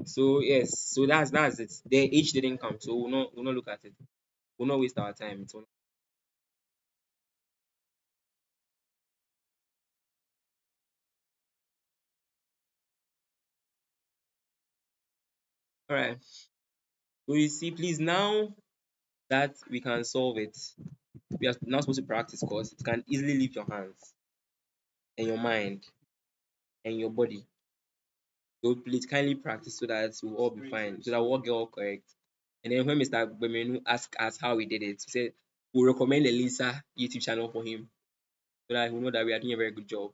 So yes, so that's it. The H didn't come, so we'll not look at it. We'll not waste our time. All right. So you see, please, now that we can solve it, we are not supposed to practice because it can easily leave your hands and your mind and your body. So please kindly practice so that we'll all be fine, so that we'll all get all correct. And then when Mr. Agbemenu asked us how we did it, we said we'll recommend the Lisa YouTube channel for him so that he will know that we are doing a very good job.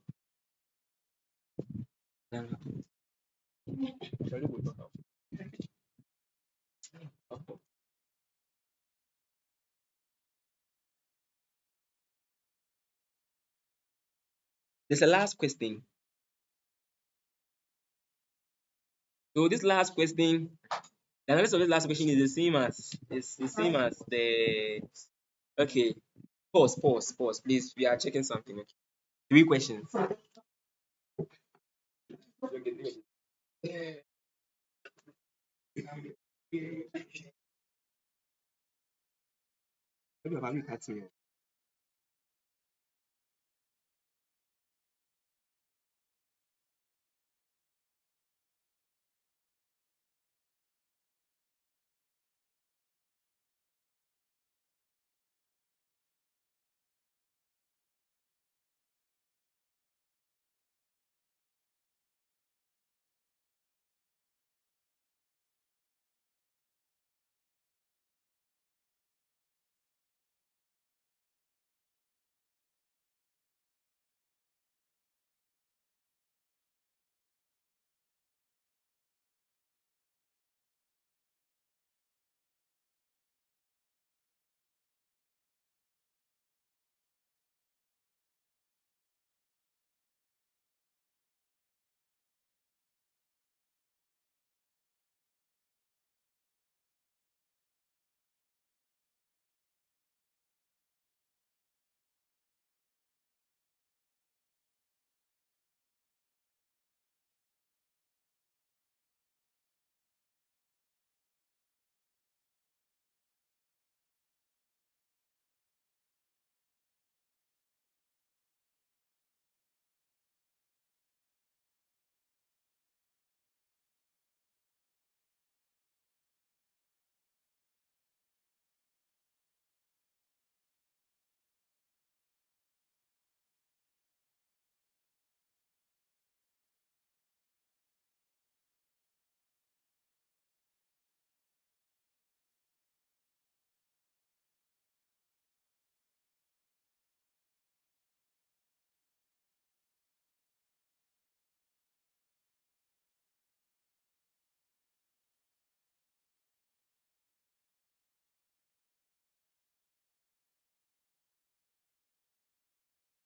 There's a last question. So this last question, the analysis of this last question is the same as the okay. Pause, please. We are checking something. Okay. 3 questions.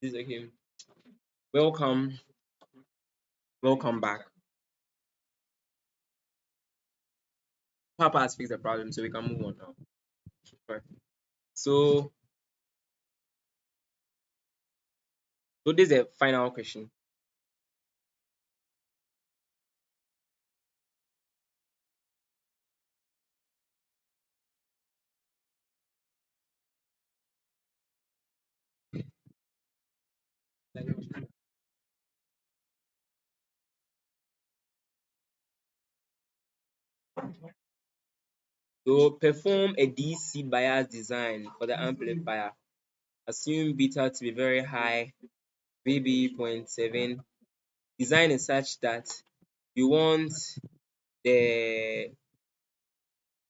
This is okay. Welcome, welcome back. Papa has fixed the problem, so we can move on now. Right. So, so this is the final question. So perform a DC bias design for the amplifier. Assume beta to be very high, VB 0.7. Design is such that you want the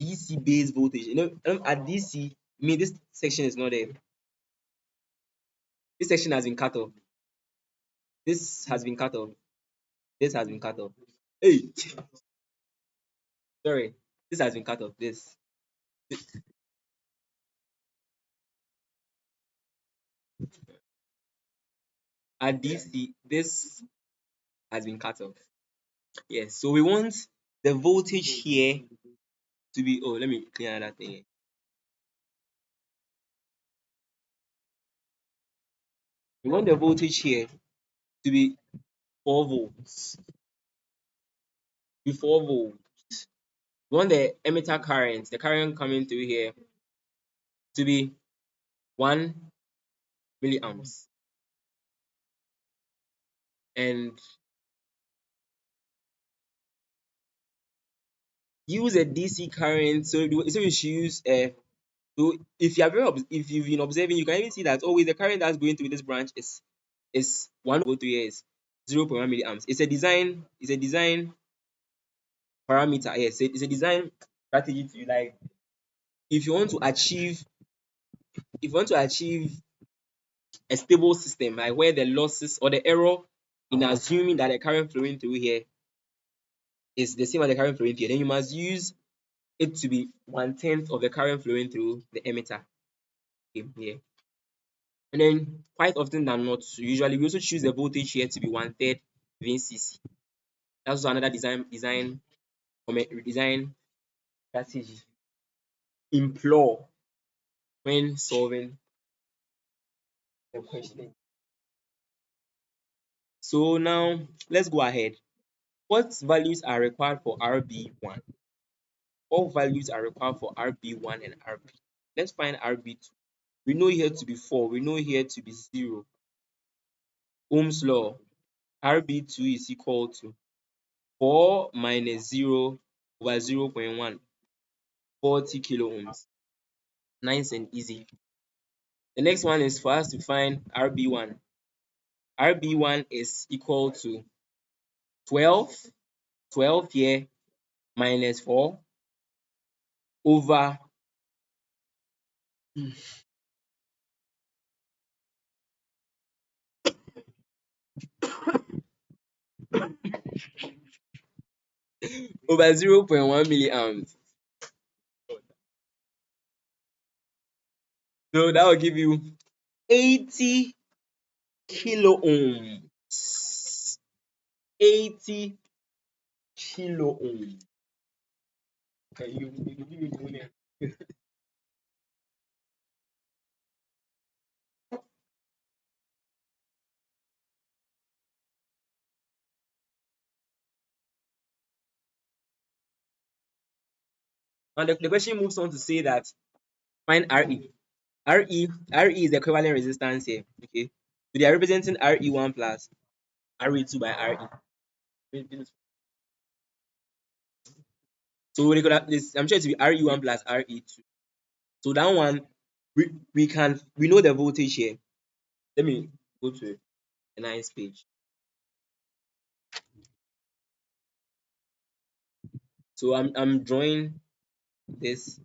DC base voltage. At DC, this section is not there. This section has been cut off. This has been cut off. This has been cut off. Hey, sorry. This has been cut off. This. At DC, this has been cut off. Yes. So we want the voltage here to be. Oh, let me clear that thing. We want the voltage here to be 4 volts. Be 4 volts. We want the emitter current, the current coming through here, to be 1 milliamps. And use a DC current. So we should use a. So if you've been observing, you can even see that always the current that's going through this branch is 1 volt here is 0.1 milliamps. It's a design parameter. Yes, it's a design strategy to like if you want to achieve a stable system, like where the losses or the error in assuming that the current flowing through here is the same as the current flowing here, then you must use it to be 1/10 of the current flowing through the emitter here. And then quite often than not, usually we also choose the voltage here to be 1/3 VCC. That's also another design strategy. Implore when solving the question. So now let's go ahead. What values are required for RB1? What values are required for RB1 and RB? Let's find RB2. We know here to be 4. We know here to be 0. Ohm's law. RB2 is equal to 4 minus 0 over 0.1. 40 kilo ohms. Nice and easy. The next one is for us to find RB1. RB1 is equal to 12 here minus 4 over over 0.1 milliamps. So that will give you 80 kilo ohms. 80 kilo ohms. Okay, you give me the winner. And the question moves on to say that find RE. RE is the equivalent resistance here. Okay. So they are representing RE1 plus RE2 by RE. So they could have this, I'm sure it to be RE1 plus RE2. So that one we know the voltage here. Let me go to a nice page. So I'm drawing this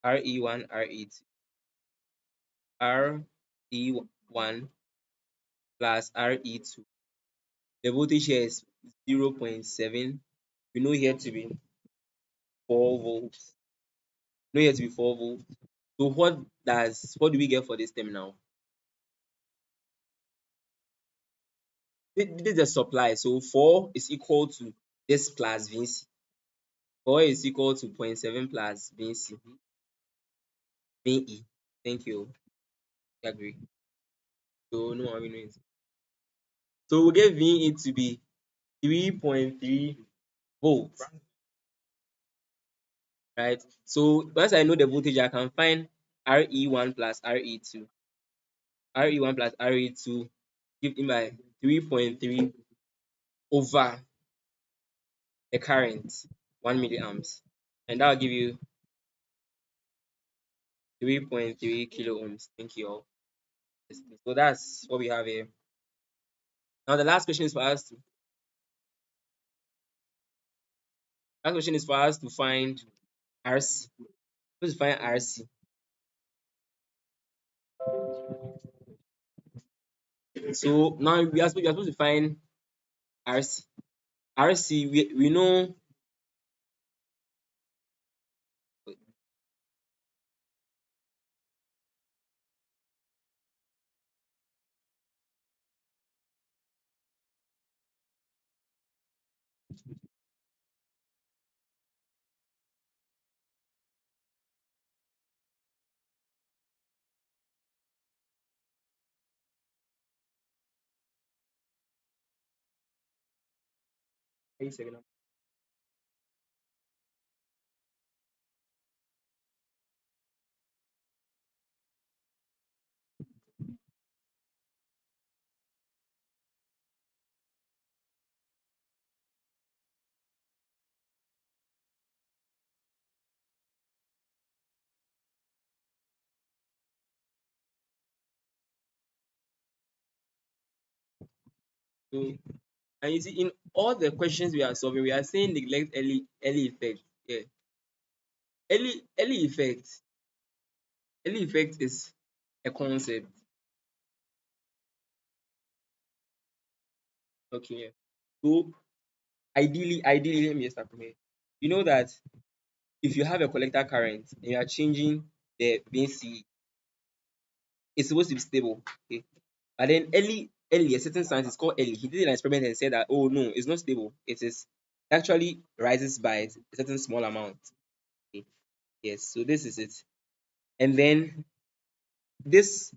RE1, RE2. RE1 plus RE2. The voltage here is 0.7. We know here to be 4 volts. We know here to be 4 volts. So what do we get for this term now? This is the supply. So 4 is equal to this plus VC. 4 is equal to 0.7 plus VC. VE. Thank you. I agree. So no one will know it. So we get VE to be 3.3 volts. Right? So once I know the voltage, I can find RE1 plus RE2. RE1 plus RE2 give me by 3.3 over the current 1 milliamps, and that will give you 3.3 kilo ohms. Thank you all. So that's what we have here. Now the last question is for us to find RC. Let's find RC. So now we are supposed to find RC. RC we know. Wait a second. So, and you see, in all the questions we are solving, we are saying neglect early effect. Yeah, early effect. Early effect is a concept. Okay. Yeah. So ideally, let me just start from here. You know that if you have a collector current and you are changing the VC, it's supposed to be stable. Okay. But then early, a certain scientist called Early, he did an experiment and said that, oh no, it's not stable. It actually rises by a certain small amount. Okay. Yes, so this is it. And then this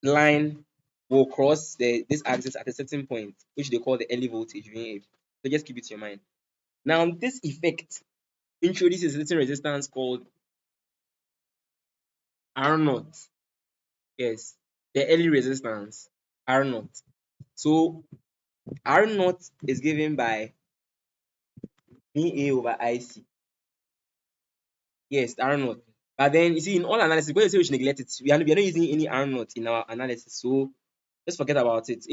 line will cross this axis at a certain point, which they call the early voltage VA. So just keep it to your mind. Now, this effect introduces a certain resistance called R naught. Yes, the early resistance R naught. So R naught is given by VA over IC. Yes, R naught. But then you see, in all analysis, when you say we should neglect it, we are not using any R naught in our analysis. So let's forget about it.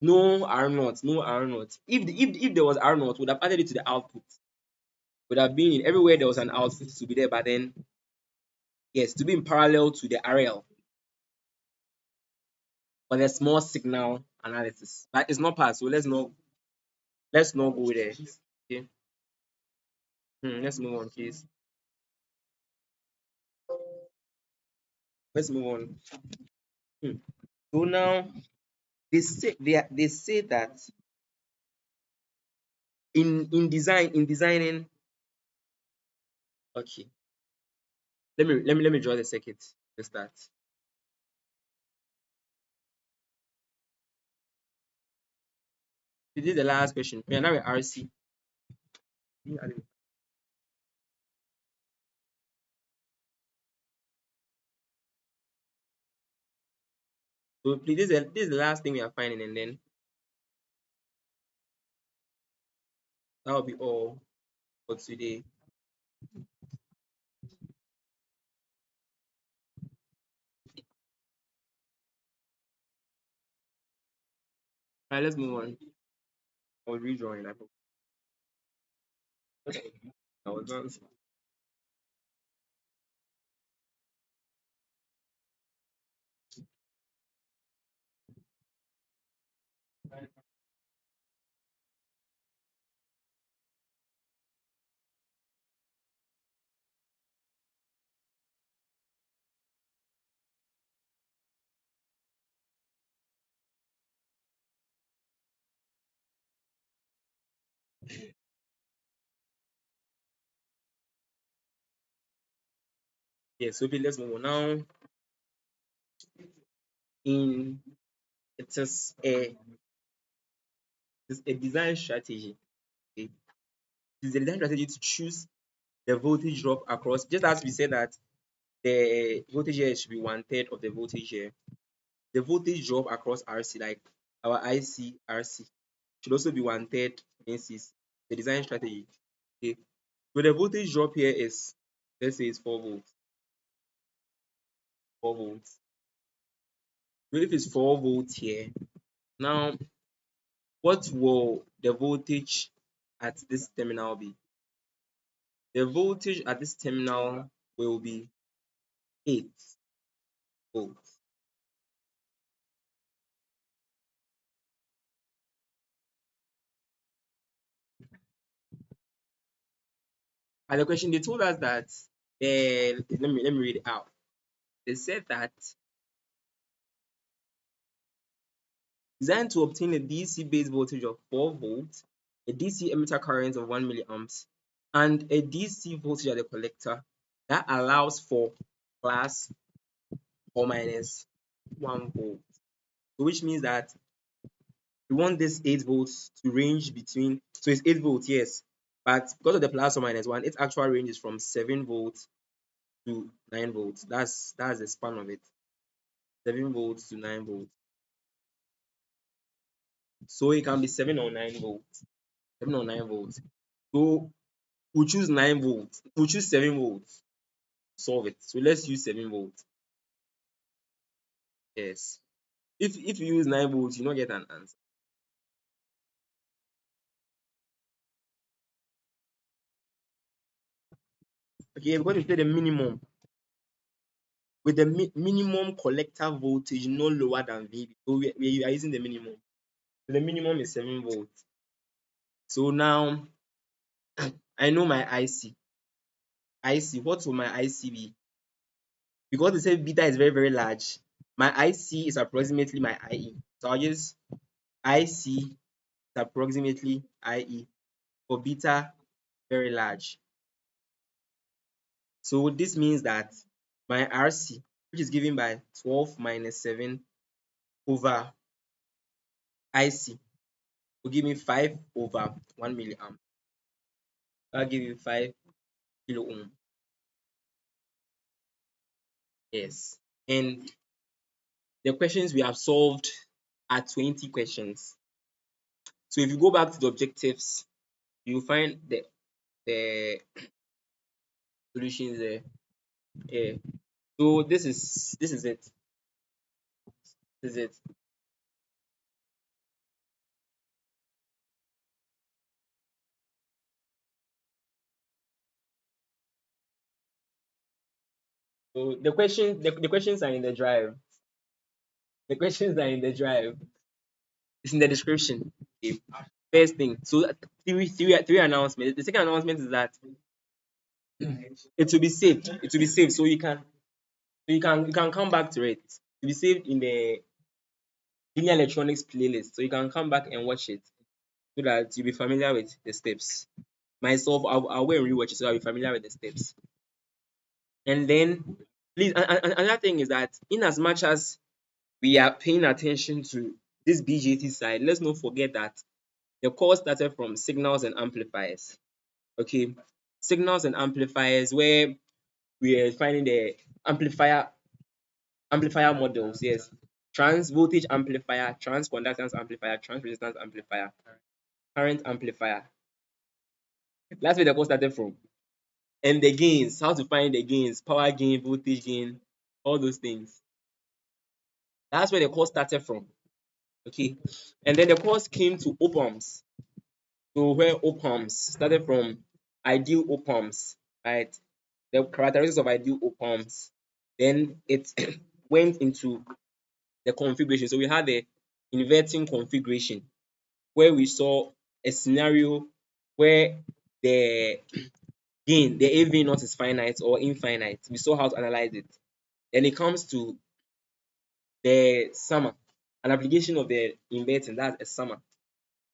No R naught, no R naught. If there was R naught, would have added it to the output. Would have been in everywhere there was an output to be there, but then yes, to be in parallel to the RL for the small signal analysis. But it's not passed, so let's not go there. Okay. Let's move on, please. Let's move on. So now they say that in designing. Okay. Let me draw the circuit to start. This is the last question. We are now with RC. So please, this is the last thing we are finding, and then that will be all for today. Alright, let's move on. I was redrawing. I was done. Yes, so let's move on now. In it is a design strategy. Okay? It is a design strategy to choose the voltage drop across, just as we said that the voltage here should be 1/3 of the voltage here. The voltage drop across RC, like our IC RC, should also be 1/3 NCC. The design strategy. Okay. So the voltage drop here is, let's say it's 4 volts. 4 volts. So if it's 4 volts here, now what will the voltage at this terminal be? The voltage at this terminal will be 8 volts. And the question, they told us that let me read it out. They said that designed to obtain a DC base voltage of 4 volts, a DC emitter current of 1 milliamps, and a DC voltage at the collector that allows for plus or minus 1 volt. So which means that we want this 8 volts to range between, so it's 8 volts, yes, but because of the plus or minus 1, its actual range is from 7 volts to 9 volts. That's the span of it. 7 volts to 9 volts. So it can be 7 or 9 volts. 7 or 9 volts. So we'll choose 9 volts. We'll choose 7 volts. Solve it. So let's use 7 volts. Yes. If you use 9 volts, you don't get an answer. Okay, we're going to say the minimum. With the minimum collector voltage no lower than VB. So we are using the minimum. So the minimum is 7 volts. So now I know my IC. What will my IC be? Because they say beta is very, very large, my IC is approximately my IE. So I'll use IC is approximately IE for beta very large. So this means that my RC, which is given by 12 minus 7 over IC, will give me 5 over 1 milliamp. I'll give you 5 kilo ohm. Yes. And the questions we have solved are 20 questions. So if you go back to the objectives, you will find the solutions there. Yeah. So this is it. This is it. So the questions are in the drive. The questions are in the drive. It's in the description. Okay. First thing. So three announcements. The second announcement is that it will be saved. It will be saved. So you can come back to it. It will be saved in the linear electronics playlist. So you can come back and watch it so that you'll be familiar with the steps. Myself, I'll go and rewatch it so I'll be familiar with the steps. And then please, another thing is that in as much as we are paying attention to this BJT side, let's not forget that the course started from signals and amplifiers. Okay, signals and amplifiers, where we are finding the amplifier models. Yes, trans voltage amplifier, trans conductance amplifier, trans resistance amplifier, current amplifier. That's where the course started from. And the gains, how to find the gains, power gain, voltage gain, all those things. That's where the course started from. Okay, and then the course came to op-amps. So where op-amps started from ideal op-amps, right? The characteristics of ideal op-amps. Then it went into the configuration. So we had the inverting configuration, where we saw a scenario where the gain, the AV not is finite or infinite. We saw how to analyze it. Then it comes to the summer, an application of the inverting, that's a summer,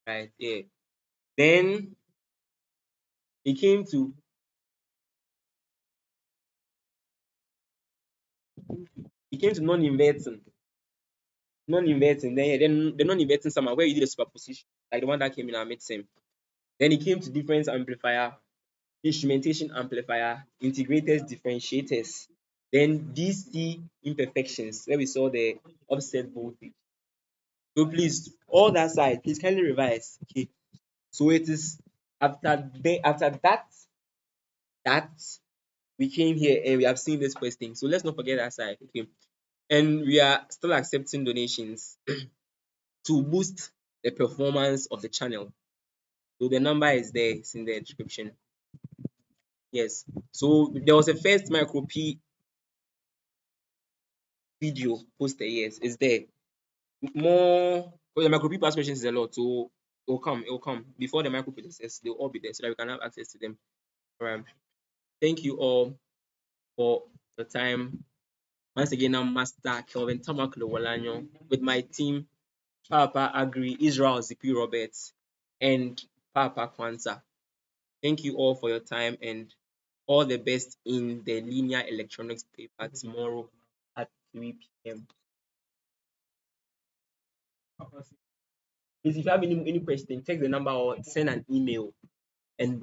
right? Yeah. Then He came to non-inverting. Non-inverting. Then the non-inverting somehow where you did a superposition, like the one that came in our midterm. Then he came to difference amplifier, instrumentation amplifier, integrated differentiators, then DC imperfections, where we saw the offset voltage. So please, all that side, please kindly revise. Okay. So it is after that we came here and we have seen this question. So let's not forget that side. Okay. And we are still accepting donations to boost the performance of the channel. So the number is there, it's in the description. Yes. So there was a first micro P video posted. Yes, it's there. More for the micro P past questions is a lot. So it will come before the micro processes. They'll all be there so that we can have access to them. All right. Thank you all for the time. Once again, I'm Master Kelvin Tamakloe with my team, Papa Agri, Israel ZP Roberts, and Papa Kwanzaa. Thank you all for your time and all the best in the linear electronics paper tomorrow at 3 p.m. Please, if you have any question, text the number or send an email and